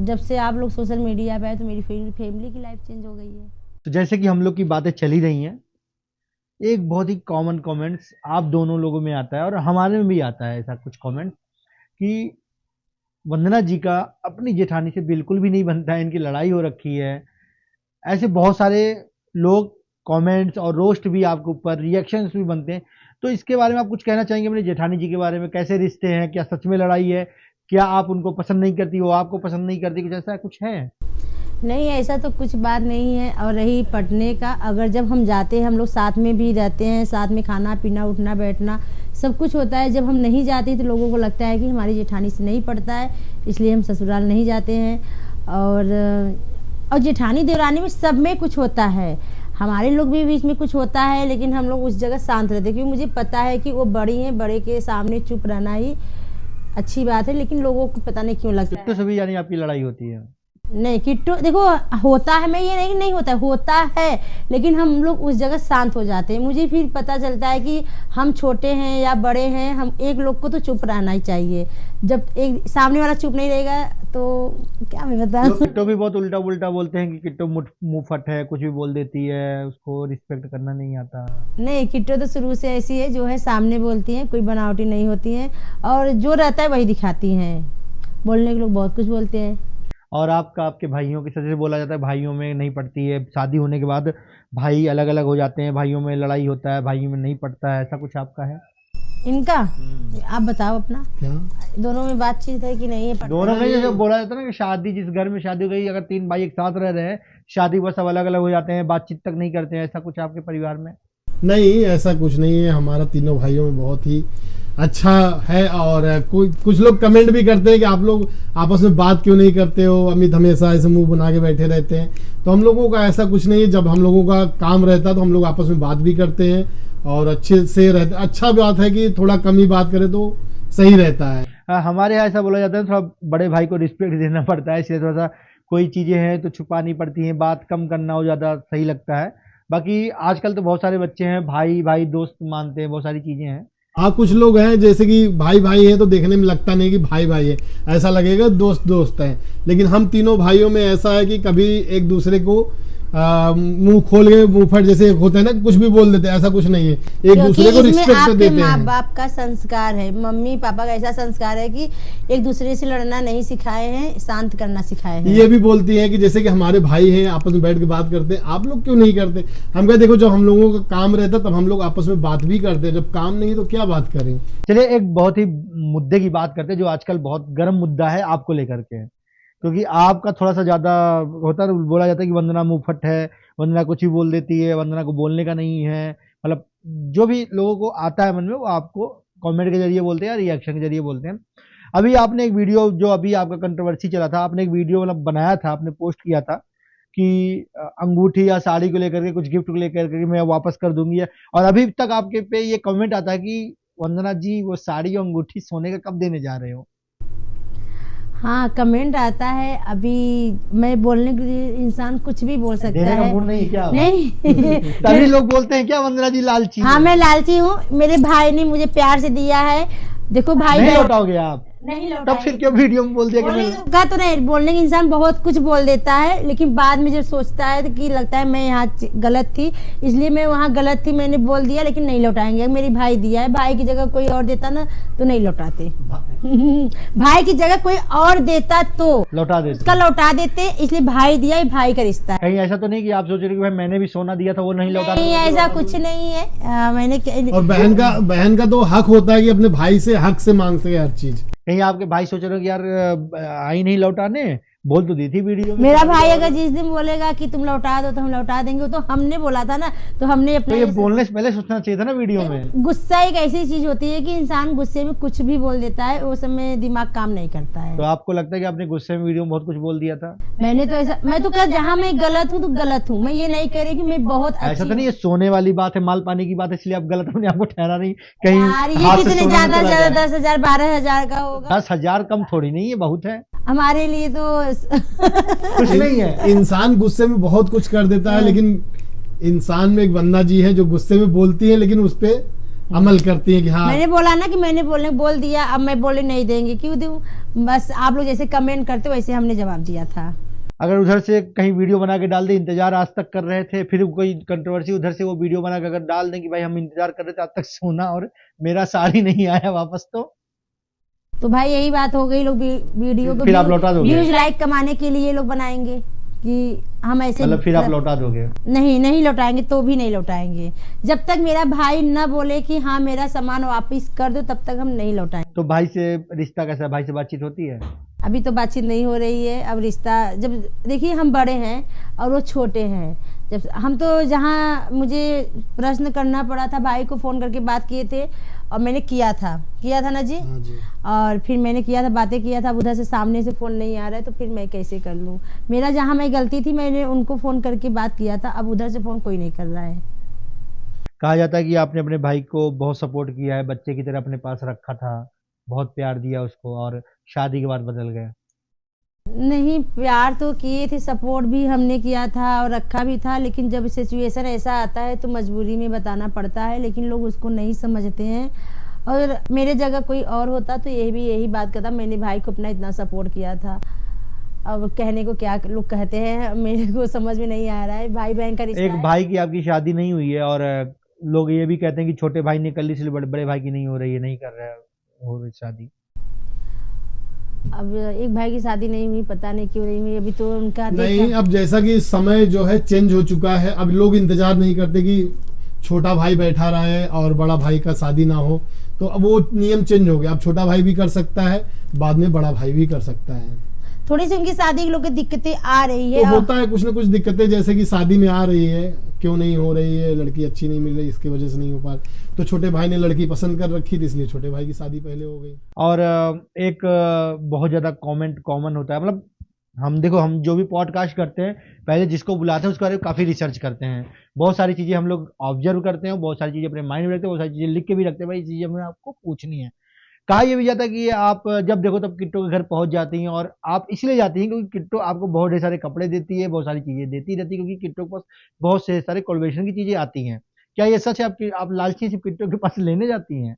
जब से आप लोग सोशल मीडिया पे आए तो मेरी फैमिली की लाइफ चेंज हो गई है। तो जैसे कि हम लोग की बातें चली रही हैं, एक बहुत ही कॉमन कमेंट्स आप दोनों लोगों में आता है और हमारे में भी आता है ऐसा कुछ कमेंट कि वंदना जी का अपनी जेठानी से बिल्कुल भी नहीं बनता है, इनकी लड़ाई हो रखी है। ऐसे बहुत सारे लोग कमेंट्स और रोस्ट भी आपके ऊपर, रिएक्शंस भी बनते हैं। तो इसके बारे में आप कुछ कहना चाहेंगे अपनी जेठानी जी के बारे में? कैसे रिश्ते हैं, क्या सच में लड़ाई है, क्या आप उनको पसंद नहीं करती, वो आपको पसंद नहीं करती, कुछ ऐसा कुछ है? नहीं, ऐसा तो कुछ बात नहीं है। और रही पढ़ने का, अगर जब हम जाते हैं, हम लोग साथ में भी रहते हैं, साथ में खाना पीना उठना बैठना सब कुछ होता है। जब हम नहीं जाते तो लोगों को लगता है कि हमारी जेठानी से नहीं पड़ता है, इसलिए हम ससुराल नहीं जाते हैं। और जेठानी देवरानी में सब में कुछ होता है, हमारे लोग भी बीच में कुछ होता है, लेकिन हम लोग उस जगह शांत रहते हैं, क्योंकि मुझे पता है कि वो बड़ी हैं, बड़े के सामने चुप रहना ही अच्छी बात है। लेकिन लोगों को पता नहीं क्यों लगता किट्टू से भी यानी आपकी लड़ाई होती है? नहीं, किट्टू देखो होता है, मैं ये नहीं होता होता है, लेकिन हम लोग उस जगह शांत हो जाते हैं। मुझे फिर पता चलता है कि हम छोटे हैं या बड़े हैं, हम एक लोग को तो चुप रहना ही चाहिए। जब एक सामने वाला चुप नहीं रहेगा तो क्या मैं बताऊं। किट्टू भी बहुत उल्टा उल्टा बोलते हैं कि किट्टू मुंह फट है, कुछ भी बोल देती है, उसको रिस्पेक्ट करना नहीं आता। नहीं, किट्टू तो शुरू से ऐसी है, जो है सामने बोलती है, कोई बनावटी नहीं होती है, और जो रहता है वही दिखाती हैं। बोलने के लोग बहुत कुछ बोलते हैं। और आपके भाइयों के जैसे बोला जाता है भाइयों में नहीं पड़ती है, शादी होने के बाद भाई अलग अलग हो जाते हैं, भाइयों में लड़ाई होता है, भाइयों में नहीं पड़ता है, ऐसा कुछ आपका है? इनका आप बताओ अपना, क्या दोनों में बातचीत है कि नहीं है? दोनों में जैसे बोला जाता है ना कि शादी, जिस घर में शादी हो गई, अगर 3 भाई एक साथ रह रहे हैं, शादी के बाद सब अलग अलग हो जाते हैं, बातचीत तक नहीं करते हैं, ऐसा कुछ आपके परिवार में? नहीं, ऐसा कुछ नहीं है। हमारा तीनों भाइयों में बहुत ही अच्छा है। और कुछ लोग कमेंट भी करते हैं कि आप लोग आपस में बात क्यों नहीं करते हो, अमित हमेशा ऐसे मुंह बना के बैठे रहते हैं। तो हम लोगों का ऐसा कुछ नहीं है। जब हम लोगों का काम रहता है तो हम लोग आपस में बात भी करते हैं और अच्छे से रहते। अच्छा बात है कि थोड़ा कम ही बात करें तो सही रहता है। हमारे यहाँ ऐसा बोला जाता है थोड़ा बड़े भाई को रिस्पेक्ट देना पड़ता है, इसलिए थोड़ा सा कोई चीजें हैं तो छुपानी पड़ती हैं, बात कम करना हो ज्यादा सही लगता है। बाकी आजकल तो बहुत सारे बच्चे हैं भाई भाई दोस्त मानते हैं, बहुत सारी चीजें हैं। हाँ, कुछ लोग हैं जैसे कि भाई भाई है तो देखने में लगता नहीं कि भाई भाई है, ऐसा लगेगा दोस्त दोस्त है। लेकिन हम तीनों भाइयों में ऐसा है कि कभी एक दूसरे को मुंह खोल के मुंह फट जैसे होते हैं ना, कुछ भी बोल देते हैं, ऐसा कुछ नहीं है। एक दूसरे को रिस्पेक्ट देते हैं। माँ बाप का संस्कार है, मम्मी पापा का ऐसा संस्कार है कि एक दूसरे से लड़ना नहीं सिखाए हैं, शांत करना सिखाए हैं। ये भी बोलती है कि जैसे कि हमारे भाई हैं, आपस में बैठ के बात करते हैं, आप लोग क्यों नहीं करते? हम कहते देखो, जब हम लोगों का काम रहता तब हम लोग आपस में बात भी करते हैं, जब काम नहीं तो क्या बात करें। चलिए एक बहुत ही मुद्दे की बात करते हैं जो आजकल बहुत गर्म मुद्दा है आपको लेकर के, क्योंकि आपका थोड़ा सा ज्यादा होता है। बोला जाता है कि वंदना मुंह फट है, वंदना कुछ भी बोल देती है, वंदना को बोलने का नहीं है, मतलब जो भी लोगों को आता है मन में वो आपको कमेंट के जरिए बोलते हैं या रिएक्शन के जरिए बोलते हैं। अभी आपने एक वीडियो, जो अभी आपका कंट्रोवर्सी चला था, आपने एक वीडियो मतलब बनाया था, आपने पोस्ट किया था कि अंगूठी या साड़ी को लेकर के, कुछ गिफ्ट को लेकर के मैं वापस कर दूंगी, और अभी तक आपके पे ये कमेंट आता है कि वंदना जी वो साड़ी और अंगूठी सोने का कब देने जा रहे हो? हाँ, कमेंट आता है। अभी मैं बोलने के लिए इंसान कुछ भी बोल सकता देने का है। मूड नहीं है क्या? नहीं तभी लोग बोलते हैं क्या वंदना जी लालची? हाँ, मैं लालची हूँ। मेरे भाई ने मुझे प्यार से दिया है। देखो भाई नहीं लौटाओगे आप? नहीं तब फिर क्यों वीडियो में बोल दिया कि बोलने तो नहीं, बोलने के इंसान बहुत कुछ बोल देता है, लेकिन बाद में जब सोचता है तो कि लगता है मैं यहाँ गलत थी, इसलिए मैं वहाँ गलत थी, मैंने बोल दिया, लेकिन नहीं लौटाएंगे। मेरी भाई दिया है, भाई की जगह कोई और देता ना तो नहीं लौटाते। भाई की जगह कोई और देता तो लौटा देते, उसका लौटा देते, इसलिए भाई दिया, भाई का रिश्ता है। कहीं ऐसा तो नहीं कि आप सोच रहे कि भाई मैंने भी सोना दिया था वो नहीं लौटा? नहीं, ऐसा कुछ नहीं है। मैंने और बहन का तो हक होता है कि अपने भाई से हक से मांग सके हर चीज। कहीं आपके भाई सोच रहे हो कि यार आई नहीं लौटाने, बोल तो दी थी वीडियो में। मेरा भाई अगर जिस दिन बोलेगा कि तुम लौटा दो तो हम लौटा देंगे, तो हमने बोला था ना, तो हमने तो ये बोलने से पहले सोचना चाहिए था ना वीडियो में। गुस्सा एक ऐसी चीज होती है कि इंसान गुस्से में कुछ भी बोल देता है, उस समय दिमाग काम नहीं करता है। तो आपको लगता है कि आपने गुस्से में वीडियो में बहुत कुछ बोल दिया था? मैंने तो ऐसा, मैं तो कहा जहाँ मैं गलत हूँ तो गलत हूँ, मैं ये नहीं कह रही कि मैं बहुत ऐसा तो नहीं है सोने वाली बात है, माल पानी की बात है, इसलिए आप गलत अपने आपको ठहरा नहीं कहीं? यार ये कितने ज्यादा 10,000 12,000 का होगा? 10,000 कम थोड़ी नहीं है, बहुत है हमारे लिए तो कुछ नहीं है। इंसान गुस्से में बहुत कुछ कर देता है, लेकिन इंसान में एक वंदना जी है जो गुस्से में बोलती है लेकिन उस पे अमल करती है कि हाँ। मैंने बोला ना कि मैंने बोल दिया, अब मैं बोले नहीं देंगे, क्यों दूं? बस आप लोग जैसे कमेंट करते वैसे हमने जवाब दिया था। अगर उधर से कहीं वीडियो बना के डाल दे, इंतजार आज तक कर रहे थे, फिर कोई कंट्रोवर्सी, उधर से वो वीडियो बना के अगर डाल दें कि भाई हम इंतजार कर रहे थे आज तक सोना और मेरा साड़ी नहीं आया वापस, तो भाई यही बात हो गई। लोग वीडियो को फिर आप लौटा दोगे? व्यूज लाइक कमाने के लिए लोग बनाएंगे कि हम ऐसे, मतलब फिर आप लौटा दोगे? नहीं लौटाएंगे, तो भी नहीं लौटाएंगे। जब तक मेरा भाई न बोले कि हाँ मेरा सामान वापस कर दो, तब तक हम नहीं लौटाएंगे। तो भाई से रिश्ता कैसा है? भाई से बातचीत होती है? अभी तो बातचीत नहीं हो रही है। अब रिश्ता जब देखिए हम बड़े हैं और वो छोटे हैं, जब हम तो जहाँ मुझे प्रश्न करना पड़ा था भाई को फ़ोन करके बात किए थे और मैंने किया था ना जी। हाँ जी। और फिर मैंने किया था, बातें किया था, अब उधर से सामने से फ़ोन नहीं आ रहा है तो फिर मैं कैसे कर लूँ। मेरा जहाँ मैं गलती थी मैंने उनको फ़ोन करके बात किया था, अब उधर से फ़ोन कोई नहीं कर रहा है। कहा जाता है कि आपने अपने भाई को बहुत सपोर्ट किया है, बच्चे की तरह अपने पास रखा था, बहुत प्यार दिया उसको और शादी के बाद बदल गए। नहीं, प्यार तो किए थे, सपोर्ट भी हमने किया था और रखा भी था, लेकिन जब सिचुएशन ऐसा आता है तो मजबूरी में बताना पड़ता है, लेकिन लोग उसको नहीं समझते हैं। और मेरे जगह कोई और होता तो यही बात करता, मैंने भाई को अपना इतना सपोर्ट किया था। अब कहने को क्या लोग कहते हैं मेरे को समझ में नहीं आ रहा है, भाई बहन का रिश्ता एक है। भाई की आपकी शादी नहीं हुई है और लोग ये भी कहते हैं कि छोटे भाई ने कर ली इसलिए बड़े भाई की नहीं हो रही है, नहीं कर रहा है हो रही शादी। अब एक भाई की शादी नहीं हुई, पता नहीं क्यों नहीं हुई, अभी तो उनका नहीं, अब जैसा कि समय जो है चेंज हो चुका है, अब लोग इंतजार नहीं करते कि छोटा भाई बैठा रहा है और बड़ा भाई का शादी ना हो, तो अब वो नियम चेंज हो गया। अब छोटा भाई भी कर सकता है, बाद में बड़ा भाई भी कर सकता है। थोड़ी सी उनकी शादी के लोग की दिक्कतें आ रही है। तो होता है कुछ ना कुछ दिक्कतें, जैसे कि शादी में आ रही है, क्यों नहीं हो रही है, लड़की अच्छी नहीं मिल रही, इसकी वजह से नहीं हो पा रही। तो छोटे भाई ने लड़की पसंद कर रखी थी, इसलिए छोटे भाई की शादी पहले हो गई। और एक बहुत ज़्यादा कमेंट कॉमन होता है, मतलब हम देखो हम जो भी पॉडकास्ट करते हैं पहले जिसको बुलाते हैं उसके बारे में काफ़ी रिसर्च करते हैं, बहुत सारी चीज़ें हम लोग ऑब्जर्व करते हैं, बहुत सारी चीज़ें अपने माइंड में रखते हैं, बहुत सारी चीज़ें लिख के भी रखते हैं, भाई चीज़ें हमें आपको पूछनी है। कहा यह भी जाता है कि आप जब देखो तब किट्टो के घर पहुंच जाती हैं और आप इसलिए जाती हैं क्योंकि किट्टो आपको बहुत ढेर सारे कपड़े देती है, बहुत सारी चीज़ें देती रहती है, क्योंकि किट्टो के पास बहुत से सारे कोलब्रेशन की चीज़ें आती हैं। क्या ये सच है आपकी, आप लालची सिर्फ किट्टो के पास लेने जाती हैं?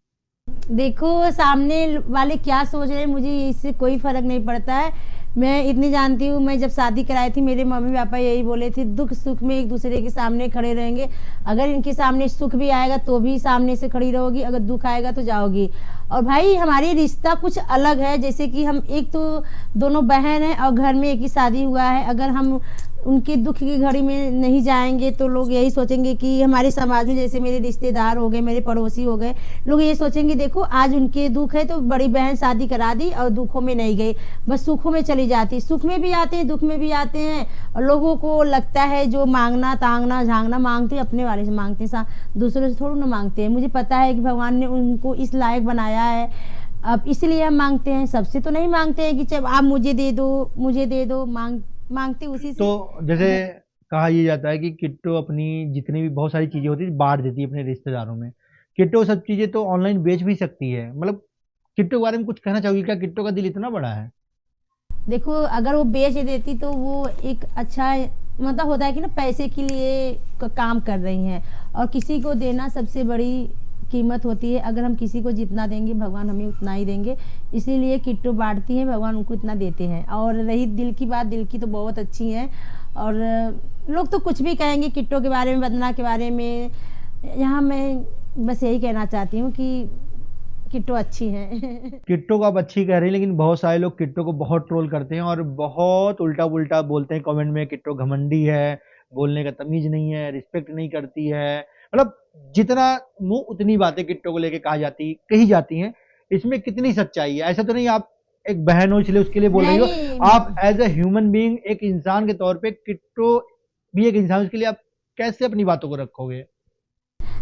देखो सामने वाले क्या सोच रहे हैं मुझे इससे कोई फर्क नहीं पड़ता है। मैं इतनी जानती हूँ, मैं जब शादी कराई थी मेरे मम्मी पापा यही बोले थे, दुख सुख में एक दूसरे के सामने खड़े रहेंगे। अगर इनके सामने सुख भी आएगा तो भी सामने से खड़ी रहोगी, अगर दुख आएगा तो जाओगी। और भाई हमारी रिश्ता कुछ अलग है, जैसे कि हम एक तो दोनों बहन हैं और घर में एक ही शादी हुआ है। अगर हम उनके दुख की घड़ी में नहीं जाएंगे तो लोग यही सोचेंगे कि हमारे समाज में जैसे मेरे रिश्तेदार हो गए, मेरे पड़ोसी हो गए, लोग ये सोचेंगे देखो आज उनके दुख है तो बड़ी बहन शादी करा दी और दुखों में नहीं गई, बस सुखों में चली जाती। सुख में भी आते हैं, दुख में भी आते हैं। और लोगों को लगता है जो मांगना तांगना झांगना मांगते हैं अपने वाले से मांगते हैं, दूसरों से थोड़ा ना मांगते हैं। मुझे पता है कि भगवान ने उनको इस लायक बनाया है, अब इसलिए हम मांगते हैं। सबसे तो नहीं मांगते हैं कि जब आप मुझे दे दो, मांगते उसी से। तो जैसे कहा यह जाता है कि किट्टो अपनी जितनी भी बहुत सारी चीजें होती है बांट देती है अपने रिश्तेदारों में। किट्टो सब चीजें तो ऑनलाइन बेच भी सकती है, मतलब किट्टो के बारे में कुछ कहना चाहोगी? क्या किट्टो का दिल इतना बड़ा है? देखो अगर वो बेच देती तो वो एक अच्छा मतलब होता है कि ना पैसे के लिए काम कर रही हैं, और किसी को देना सबसे बड़ी कीमत होती है। अगर हम किसी को जितना देंगे भगवान हमें उतना ही देंगे, इसीलिए किट्टो बांटती हैं, भगवान उनको इतना देते हैं। और रही दिल की बात, दिल की तो बहुत अच्छी है। और लोग तो कुछ भी कहेंगे किट्टो के बारे में, वंदना के बारे में। यहाँ मैं बस यही कहना चाहती हूँ कि किट्टो अच्छी है। किट्टो को आप अच्छी कह रही हैं, लेकिन बहुत सारे लोग किट्टो को बहुत ट्रोल करते हैं और बहुत उल्टा पुल्टा बोलते हैं कमेंट में। किट्टो घमंडी है, बोलने का तमीज नहीं है, रिस्पेक्ट नहीं करती है, मतलब जितना मुंह उतनी बातें किट्टो को लेके कही जाती हैं। इसमें कितनी सच्चाई है? ऐसा तो नहीं आप एक बहन हो इसलिए उसके लिए बोल रही हो, आप एज ए ह्यूमन बीइंग एक इंसान के तौर पे, किट्टो भी एक इंसान, उसके लिए आप कैसे अपनी बातों को रखोगे?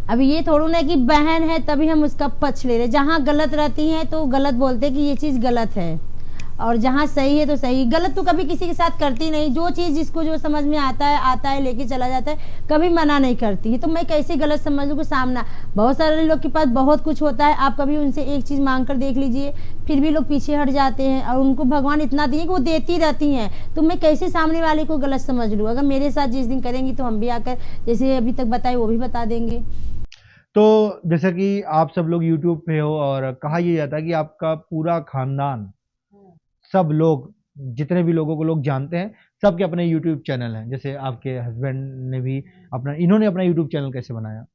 अब ये थोड़ा ना कि बहन है तभी हम उसका पक्ष ले रहे, जहाँ गलत रहती हैं तो गलत बोलते हैं कि ये चीज़ गलत है, और जहाँ सही है तो सही। गलत तो कभी किसी के साथ करती नहीं, जो चीज़ जिसको जो समझ में आता है लेके चला जाता है, कभी मना नहीं करती है। तो मैं कैसे गलत समझ लूँ कि सामना, बहुत सारे लोग के पास बहुत कुछ होता है, आप कभी उनसे एक चीज़ मांग कर देख लीजिए, फिर भी लोग पीछे हट जाते हैं, और उनको भगवान इतना दिए कि वो देती रहती हैं। तो मैं कैसे सामने वाले को गलत समझ लूँ? अगर मेरे साथ जिस दिन करेंगी तो हम भी आकर जैसे अभी तक बताए वो भी बता देंगे। तो जैसा कि आप सब लोग यूट्यूब पे हो और कहा यह जाता है कि आपका पूरा खानदान, सब लोग, जितने भी लोगों को लोग जानते हैं, सबके अपने यूट्यूब चैनल हैं। जैसे आपके हस्बैंड ने भी इन्होंने अपना यूट्यूब चैनल कैसे बनाया,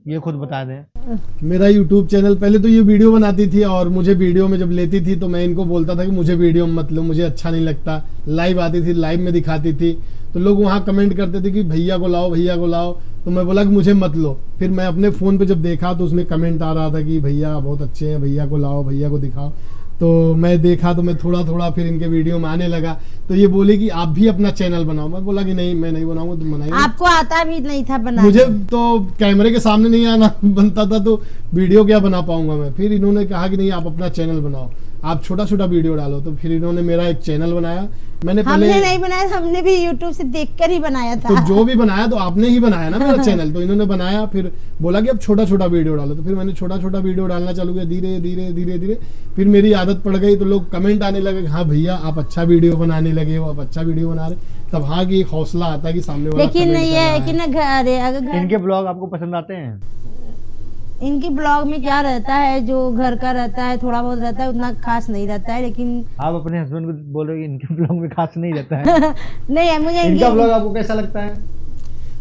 ये खुद बता दें। मेरा यूट्यूब चैनल, पहले तो ये वीडियो बनाती थी और मुझे वीडियो में जब लेती थी तो मैं इनको बोलता था कि मुझे वीडियो में मत लो, मुझे अच्छा नहीं लगता। लाइव आती थी, लाइव में दिखाती थी, तो लोग वहाँ कमेंट करते थे कि भैया को लाओ, भैया को लाओ। तो मैं बोला कि मुझे मत लो। फिर मैं अपने फ़ोन पे जब देखा तो उसमें कमेंट आ रहा था कि भैया बहुत अच्छे हैं, भैया को लाओ, भैया को दिखाओ। तो मैं देखा तो मैं थोड़ा थोड़ा फिर इनके वीडियो में आने लगा। तो ये बोले कि आप भी अपना चैनल बनाओ। मैं बोला कि नहीं, मैं नहीं बनाऊंगा, तुम बनाइए। आपको आता भी नहीं था बनाने? मुझे तो कैमरे के सामने नहीं आना बनता था, तो वीडियो क्या बना पाऊंगा मैं। फिर इन्होंने कहा कि नहीं, आप अपना चैनल बनाओ, आप छोटा छोटा वीडियो डालो। तो फिर इन्होंने मेरा एक चैनल बनाया। मैंने हमने पहले नहीं बनाया, हमने भी YouTube से देखकर ही बनाया था। तो जो भी बनाया तो आपने ही बनाया ना मेरा चैनल। तो इन्होंने बनाया, फिर बोला कि अब छोटा छोटा वीडियो डालो। तो फिर मैंने छोटा छोटा वीडियो डालना चालू किया, धीरे धीरे धीरे धीरे। फिर मेरी आदत पड़ गई, तो लोग कमेंट आने लगे, हाँ भैया आप अच्छा वीडियो बनाने लगे हो, आप अच्छा वीडियो बना रहे। तब हाँ की एक हौसला आता है कि सामने वाला लेकिन comment ये कर रहा है कि ना घर है, अगर घर इनके ब्लॉग आपको पसंद आते हैं? इनकी ब्लॉग में क्या रहता है, जो घर का रहता है थोड़ा बहुत रहता है, उतना खास नहीं रहता है। लेकिन आप अपने हस्बैंड को बोल रहे हो कि इनके ब्लॉग में खास नहीं रहता है? नहीं है मुझे इनका ब्लॉग आपको कैसा लगता है?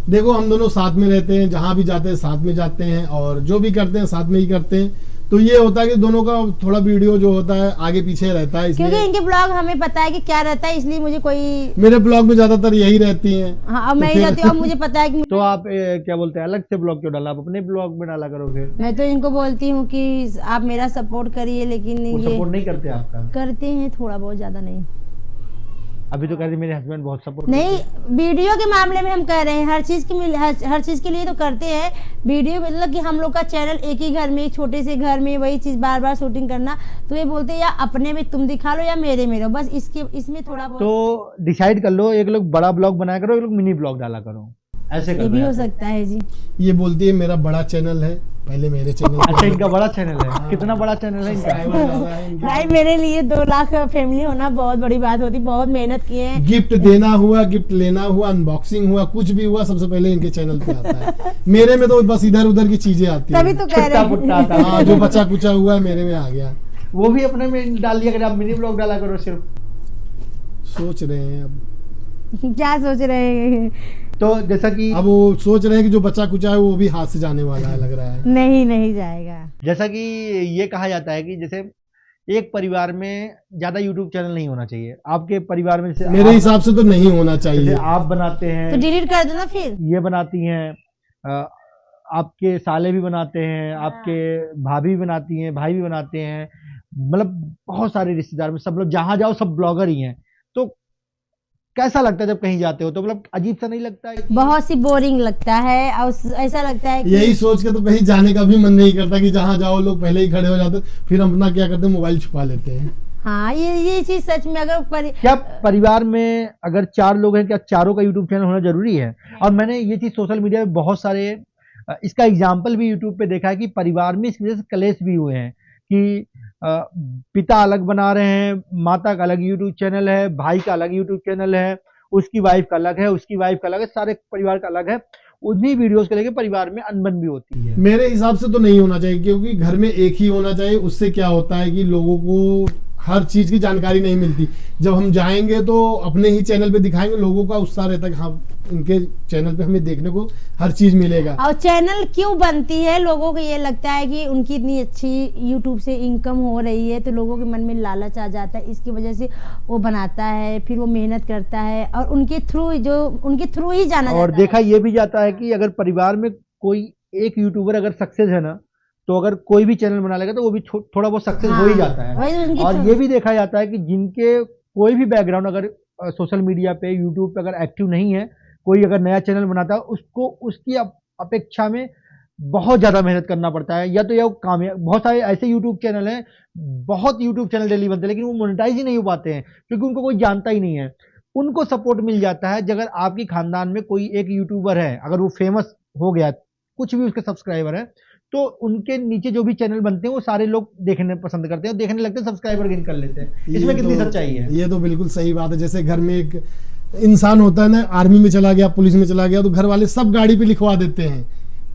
देखो, हम दोनों साथ में रहते हैं, जहां भी जाते हैं साथ में जाते हैं, और जो भी करते हैं साथ में ही करते हैं। तो ये होता है कि दोनों का थोड़ा वीडियो जो होता है आगे पीछे रहता है, क्योंकि इसलिए इनके ब्लॉग हमें पता है कि क्या रहता है, इसलिए मुझे कोई मेरे ब्लॉग में ज्यादातर यही रहती हैं। हाँ अब तो मैं ही फिर- रहती हूँ, मुझे पता है कि तो आप क्या बोलते हैं, अलग से ब्लॉग क्यों डाला? आप अपने ब्लॉग में डाला करो फिर। मैं तो इनको बोलती हूँ कि आप मेरा सपोर्ट करिए, लेकिन वो ये सपोर्ट नहीं करते आपका? करते हैं थोड़ा बहुत, ज्यादा नहीं। अभी तो कह रहे मेरे हस्बैंड बहुत सपोर्ट नहीं, वीडियो के मामले में हम कह रहे हैं, हर चीज के लिए तो करते हैं। वीडियो मतलब कि हम लोग का चैनल एक ही घर में, एक छोटे से घर में वही चीज बार बार शूटिंग करना, तो ये बोलते हैं या अपने में तुम दिखा लो या मेरे में लो, बस इसमें थोड़ा बहुत तो डिसाइड कर लो, एक लोग बड़ा ब्लॉग बनाया करो, एक लोग मिनी ब्लॉग डाला करो, ऐसे कर ये भी रहे हो हैं। सकता है जी। ये बोलती है मेरा बड़ा चैनल है, पहले मेरे चैनल अच्छा, इनका बड़ा चैनल है? कितना बड़ा चैनल है इनका? भाई मेरे लिए 2 लाख फैमिली होना बहुत बड़ी बात होती, बहुत मेहनत किए हैं। गिफ्ट देना हुआ, गिफ्ट लेना हुआ, अनबॉक्सिंग हुआ, कुछ भी हुआ, सबसे पहले इनके चैनल पे आता है। मेरे में तो बस इधर उधर की चीजें आती तभी है। तो कह रहे पुट्टा हैं। आता है। हाँ, जो बचा कुचा हुआ है मेरे में आ गया। वो भी अपने में डाल दिया करो, आप मिनी ब्लॉग डाला करो सिर्फ। सोच रहे हैं अब क्या सोच रहे हैं? तो जैसा कि अब वो सोच रहे हैं कि जो बचा कुचा है वो भी हाथ से जाने वाला है, लग रहा है। नहीं जाएगा। जैसा कि ये कहा जाता है कि जैसे एक परिवार में ज्यादा यूट्यूब चैनल नहीं होना चाहिए। आपके परिवार में जैसे मेरे हिसाब से तो नहीं होना जैसे चाहिए। आप बनाते तो हैं, डिलीट कर दो ना फिर। ये बनाती हैं, आपके साले भी बनाते हैं, आपके भाभी भी बनाती हैं, भाई भी बनाते हैं, मतलब बहुत सारे रिश्तेदार में सब लोग जहां जाओ सब ब्लॉगर ही हैं। तो कैसा लगता है जब कहीं जाते हो? तो मतलब अजीब सा नहीं लगता है कि बहुत सी बोरिंग लगता है, और ऐसा लगता है कि यही सोच के तो कहीं जाने का भी मन नहीं करता कि जहां जाओ लोग पहले ही खड़े हो जाते, फिर हम अपना क्या करते हैं, मोबाइल छुपा लेते हैं। हाँ ये चीज सच में अगर क्या परिवार में अगर 4 लोग हैं, क्या चारों का यूट्यूब चैनल होना जरूरी है? और मैंने ये चीज सोशल मीडिया में बहुत सारे इसका एग्जाम्पल भी यूट्यूब पे देखा है कि परिवार में इस वजह से कलेश भी हुए हैं कि पिता अलग बना रहे हैं, माता का अलग यूट्यूब चैनल है, भाई का अलग यूट्यूब चैनल है, उसकी वाइफ का अलग है, उसकी वाइफ का अलग है, सारे परिवार का अलग है। उन्हीं वीडियोस को लेकर परिवार में अनबन भी होती है। मेरे हिसाब से तो नहीं होना चाहिए, क्योंकि घर में एक ही होना चाहिए। उससे क्या होता है कि लोगों को हर चीज की जानकारी नहीं मिलती। जब हम जाएंगे तो अपने ही चैनल पे दिखाएंगे, लोगों का उत्साह रहता है कि हाँ इनके चैनल पे हमें देखने को हर चीज मिलेगा। और चैनल क्यों बनती है, लोगों को ये लगता है कि उनकी इतनी अच्छी यूट्यूब से इनकम हो रही है, तो लोगों के मन में लालच आ जाता है, इसकी वजह से वो बनाता है, फिर वो मेहनत करता है और उनके थ्रू ही जाना और जाता देखा ये भी जाता है कि अगर परिवार में कोई एक यूट्यूबर अगर सक्सेस है ना, तो अगर कोई भी चैनल बना लेगा तो वो भी थोड़ा बहुत सक्सेस हो ही जाता है। वही उनकी और ये भी देखा जाता है कि जिनके कोई भी बैकग्राउंड अगर सोशल मीडिया पे, यूट्यूब पे अगर एक्टिव नहीं है, कोई अगर नया चैनल बनाता है, उसको उसकी अपेक्षा में बहुत ज्यादा मेहनत करना पड़ता है, या तो यह कामयाब। बहुत सारे ऐसे यूट्यूब चैनल हैं, बहुत यूट्यूब चैनल डेली बनते हैं, लेकिन वो मोनेटाइज ही नहीं हो पाते हैं क्योंकि उनको कोई जानता ही नहीं है। उनको सपोर्ट मिल जाता है अगर आपकी खानदान में कोई एक यूट्यूबर है, अगर वो फेमस हो गया, कुछ भी उसके सब्सक्राइबर है, तो उनके नीचे जो भी चैनल बनते हैं वो सारे लोग देखने पसंद करते हैं, देखने लगते हैं, सब्सक्राइबर गेन कर लेते हैं। इसमें कितनी सच्चाई है? ये तो बिल्कुल सही बात है। जैसे घर में एक इंसान होता है ना, आर्मी में चला गया, पुलिस में चला गया, तो घर वाले सब गाड़ी पे लिखवा देते हैं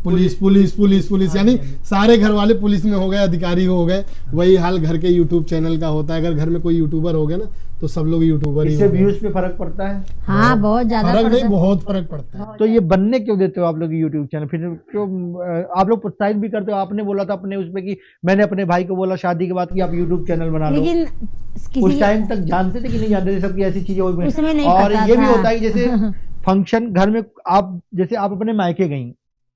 पुलिस पुलिस पुलिस पुलिस, यानी सारे घर वाले पुलिस में हो गए, अधिकारी हो गए। वही हाल घर के यूट्यूब चैनल का होता है। अगर घर में कोई यूट्यूबर हो गया ना, तो सब लोग यूट्यूबर ही इससे हो गए। व्यूज पे फर्क पड़ता है? हाँ बहुत ज्यादा फर्क पड़ता नहीं, है। बहुत फर्क पड़ता है। तो ये बनने क्यों देते हो आप लोग यूट्यूब चैनल? फिर क्यों आप लोग प्रोत्साहित भी करते हो? आपने बोला था अपने उसमें कि मैंने अपने भाई को बोला शादी के बाद कि आप यूट्यूब चैनल बना लो। लेकिन उस किसी टाइम तक जानते थे कि नहीं जानते थे सबकी ऐसी चीजें हुई? उसमें नहीं और पता ये भी था। होता है कि जैसे फंक्शन घर में आप, जैसे आप अपने मायके गई,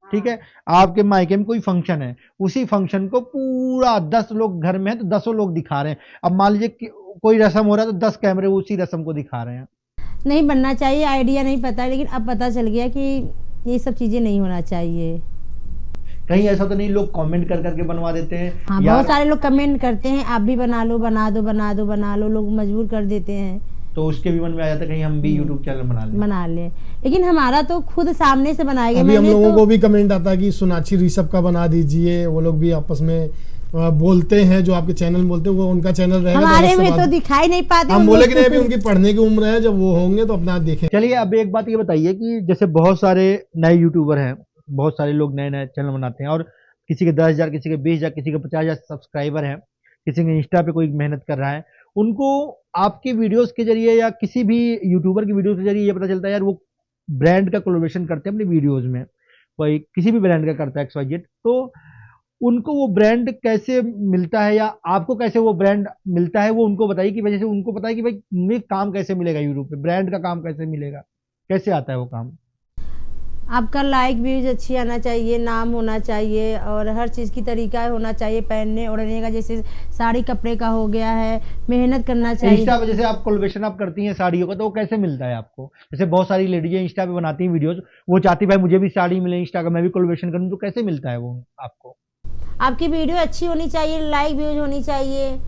ठीक है, आपके मायके में कोई फंक्शन है, उसी फंक्शन को पूरा 10 लोग घर में है तो 10 लोग दिखा रहे हैं। अब मान लीजिए कि कोई रस्म हो रहा है तो 10 कैमरे उसी रस्म को दिखा रहे हैं। नहीं बनना चाहिए, आइडिया नहीं पता, लेकिन अब पता चल गया कि ये सब चीजें नहीं होना चाहिए। कहीं ऐसा तो नहीं लोग कमेंट कर करके बनवा देते हैं? हाँ, बहुत सारे लोग कमेंट करते हैं, आप भी बना लो, बना दो बना दो बना लो, लोग मजबूर कर देते हैं। तो उसके भी मन में आ जाता है कहीं हम भी यूट्यूब चैनल बना लें। लेकिन हमारा तो खुद सामने से बनाएंगे। अभी हम लोगों को भी कमेंट आता है कि सोनाक्षी ऋषभ का बना दीजिए, वो लोग भी आपस में बोलते हैं, जो आपके चैनल में बोलते हैं वो उनका चैनल रहेगा। हमारे में तो दिखाई नहीं पाते हम बोले कि नहीं, अभी उनकी पढ़ने की उम्र है, जब वो होंगे तो अपना देखें। चलिए अब एक बात ये बताइए कि जैसे बहुत सारे नए यूट्यूबर हैं, बहुत सारे लोग नए नए चैनल बनाते हैं और किसी के 10,000, किसी के 20,000, किसी के 50,000 सब्सक्राइबर हैं, किसी के इंस्टा पे कोई मेहनत कर रहा है, उनको आपकी वीडियोस के जरिए या किसी भी यूट्यूबर की वीडियोस के जरिए ये पता चलता है यार वो ब्रांड का कोलैबोरेशन करते हैं अपनी वीडियोस में, कोई किसी भी ब्रांड का करता है XYZ, तो उनको वो ब्रांड कैसे मिलता है या आपको कैसे वो ब्रांड मिलता है, वो उनको बताइए कि वजह से उनको पता है कि भाई मुझे काम कैसे मिलेगा यूट्यूब पे, ब्रांड का काम कैसे मिलेगा, कैसे आता है वो काम? आपका लाइक व्यूज अच्छी आना चाहिए, नाम होना चाहिए और हर चीज़ की तरीका होना चाहिए, पहनने ओढ़ने का, जैसे साड़ी कपड़े का हो गया है, मेहनत करना चाहिए। इंस्टा पे जैसे आप कोलैबोरेशन आप करती हैं साड़ियों का, तो वो कैसे मिलता है आपको? जैसे बहुत सारी लेडीज इंस्टा पे बनाती हैं वीडियोस, वो चाहती भाई मुझे भी साड़ी मिले इंस्टा का, मैं भी कोलैबोरेशन करूं, तो कैसे मिलता है वो आपको? आपकी वीडियो अच्छी होनी चाहिए, लाइक व्यूज होनी चाहिए।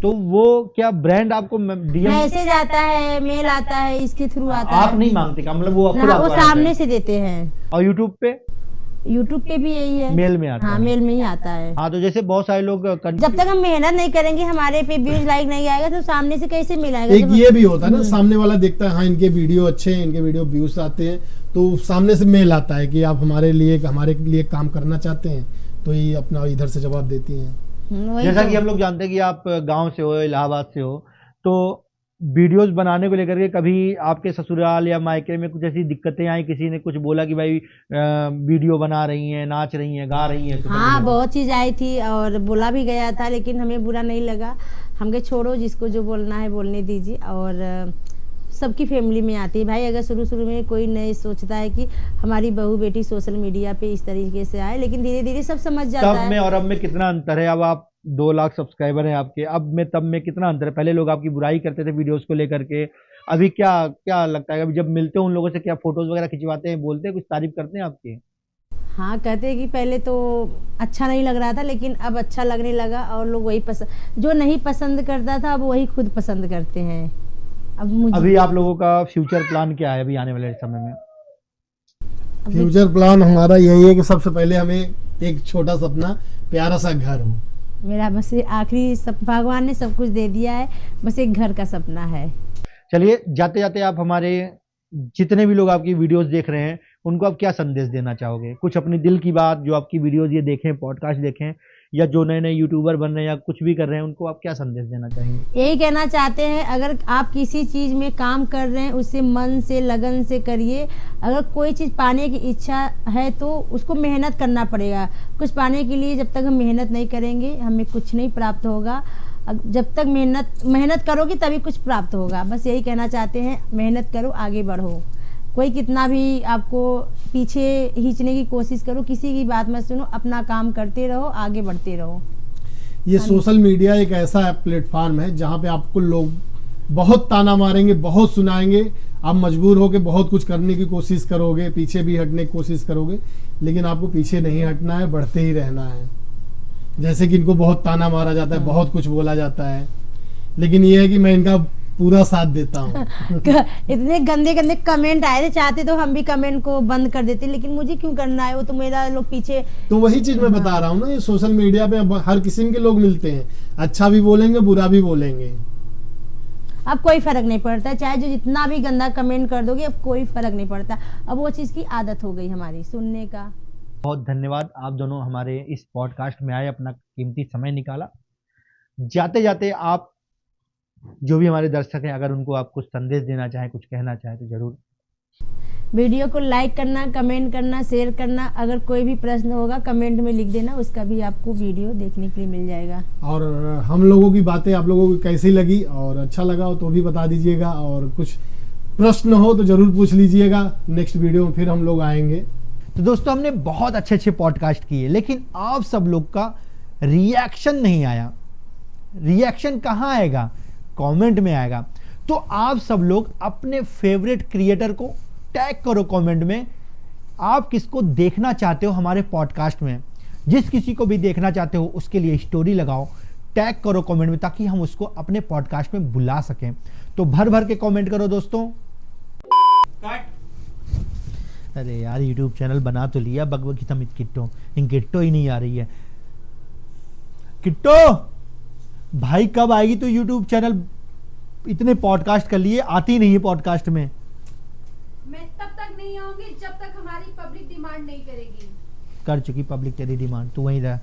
तो वो क्या ब्रांड आपको डीएम मैसेज आता है, मेल आता है, इसके थ्रू आता है। आप नहीं मांगते का मतलब वो ना, खुद वो आपको सामने से देते हैं। और यूट्यूब पे भी यही है, मेल में आता हाँ है। मेल में ही आता है। हाँ, तो जैसे बहुत सारे लोग जब तक हम मेहनत नहीं करेंगे, हमारे पे व्यूज लाइक नहीं आएगा, तो सामने से कैसे मिलाएगा? एक ये भी होता है ना, सामने वाला देखता है हाँ इनके वीडियो अच्छे हैं, इनके वीडियो व्यूज आते हैं, तो सामने से मेल आता है कि आप हमारे लिए काम करना चाहते हैं, तो ये अपना इधर से जवाब देती हैं। जैसा कि हम लोग जानते हैं कि आप गांव से हो, इलाहाबाद से हो, तो वीडियोस बनाने को लेकर के कभी आपके ससुराल या मायके में कुछ ऐसी दिक्कतें आई, किसी ने कुछ बोला कि भाई वीडियो बना रही हैं, नाच रही हैं, गा रही हैं? हाँ, बहुत चीज आई थी और बोला भी गया था, लेकिन हमें बुरा नहीं लगा। हम कहे छोड़ो, जिसको जो बोलना है बोलने दीजिए। और सबकी फैमिली में आती है भाई, अगर शुरू में कोई नहीं सोचता है कि हमारी बहू बेटी सोशल मीडिया पे इस तरीके से आए, लेकिन धीरे धीरे सब समझ जाता है। तब में और अब में कितना अंतर है? अब आप 2 लाख सब्सक्राइबर हैं आपके, अब में तब में कितना अंतर है? पहले लोग आपकी बुराई करते थे वीडियोस को लेकर के, अभी क्या क्या लगता है? अभी जब मिलते हो उन लोगों से, क्या फोटोज वगैरह खिंचवाते हैं, बोलते हैं, कुछ तारीफ करते हैं आपकी? हाँ, कहते हैं कि पहले तो अच्छा नहीं लग रहा था, लेकिन अब अच्छा लगने लगा और लोग वही पसंद, जो नहीं पसंद करता था अब वही खुद पसंद करते हैं। अभी आप लोगों का फ्यूचर प्लान क्या है अभी आने वाले समय में? फ्यूचर प्लान हमारा यही है कि सबसे पहले हमें एक छोटा सा अपना प्यारा सा घर हो। मेरा बस आखिरी भगवान ने सब कुछ दे दिया है, बस एक घर का सपना है। चलिए, जाते जाते आप हमारे जितने भी लोग आपकी वीडियोस देख रहे हैं उनको आप क्या संदेश देना चाहोगे? कुछ अपनी दिल की बात, जो आपकी वीडियोस ये देखें, पॉडकास्ट देखें, या जो नए नए यूट्यूबर बन रहे हैं या कुछ भी कर रहे हैं, उनको आप क्या संदेश देना चाहेंगे? यही कहना चाहते हैं, अगर आप किसी चीज में काम कर रहे हैं उसे मन से लगन से करिए। अगर कोई चीज पाने की इच्छा है तो उसको मेहनत करना पड़ेगा। कुछ पाने के लिए जब तक हम मेहनत नहीं करेंगे हमें कुछ नहीं प्राप्त होगा। जब तक मेहनत करोगे तभी कुछ प्राप्त होगा। बस यही कहना चाहते हैं, मेहनत करो, आगे बढ़ो। कोई कितना भी आपको पीछे खींचने की कोशिश करो, किसी की बात मत सुनो, अपना काम करते रहो, आगे बढ़ते रहो। ये सोशल मीडिया एक ऐसा प्लेटफॉर्म है जहाँ पे आपको लोग बहुत ताना मारेंगे, बहुत सुनाएंगे, आप मजबूर होकर बहुत कुछ करने की कोशिश करोगे, पीछे भी हटने की कोशिश करोगे, लेकिन आपको पीछे नहीं हटना है, बढ़ते ही रहना है। जैसे कि इनको बहुत ताना मारा जाता है, बहुत कुछ बोला जाता है, लेकिन ये है कि मैं इनका पूरा साथ देता हूँ। इतने गंदे गंदे कमेंट आए थे, चाहते तो हम भी कमेंट को बंद कर देते, लेकिन मुझे क्यों करना है, वो तो मेरा लोग पीछे। तो वही चीज मैं बता रहा हूँ ना, ये सोशल मीडिया पे हर किस्म के लोग मिलते हैं, अच्छा भी बोलेंगे, बुरा भी बोलेंगे। अब कोई फर्क नहीं पड़ता, चाहे जो जितना भी गंदा कमेंट कर दोगे, अब कोई फर्क नहीं पड़ता। अब वो चीज की आदत हो गई हमारी सुनने का। बहुत धन्यवाद, आप दोनों हमारे इस पॉडकास्ट में आए, अपना कीमती समय निकाला। जाते जाते आप जो भी हमारे दर्शक हैं, अगर उनको आप कुछ संदेश देना चाहें, कुछ कहना चाहें, तो जरूर। वीडियो को लाइक करना, कमेंट करना, शेयर करना। अगर कोई भी प्रश्न होगा कमेंट में लिख देना, उसका भी आपको वीडियो देखने के लिए मिल जाएगा। और हम लोगों की बातें आप लोगों को कैसी लगी और अच्छा लगा हो तो भी बता दीजिएगा, और कुछ प्रश्न हो तो जरूर पूछ लीजिएगा, नेक्स्ट वीडियो में फिर हम लोग आएंगे। तो दोस्तों हमने बहुत अच्छे अच्छे पॉडकास्ट किए, लेकिन आप सब लोग का रिएक्शन नहीं आया। रिएक्शन कहां आएगा? कमेंट में आएगा। तो आप सब लोग अपने फेवरेट क्रिएटर को टैग करो कमेंट में, आप किसको देखना चाहते हो हमारे पॉडकास्ट में। जिस किसी को भी देखना चाहते हो उसके लिए स्टोरी लगाओ, टैग करो कमेंट में, ताकि हम उसको अपने पॉडकास्ट में बुला सकें। तो भर भर के कमेंट करो दोस्तों। अरे यार यूट्यूब चैनल बना तो लिया, बगबग की तमित किट्टो, इन किट्टो ही नहीं आ रही है। किट्टो भाई कब आएगी तो यूट्यूब चैनल? इतने पॉडकास्ट कर लिए, आती नहीं है पॉडकास्ट में। मैं तब तक नहीं आऊंगी जब तक हमारी पब्लिक डिमांड नहीं करेगी। कर चुकी पब्लिक तेरी डिमांड, तू वहीं रह।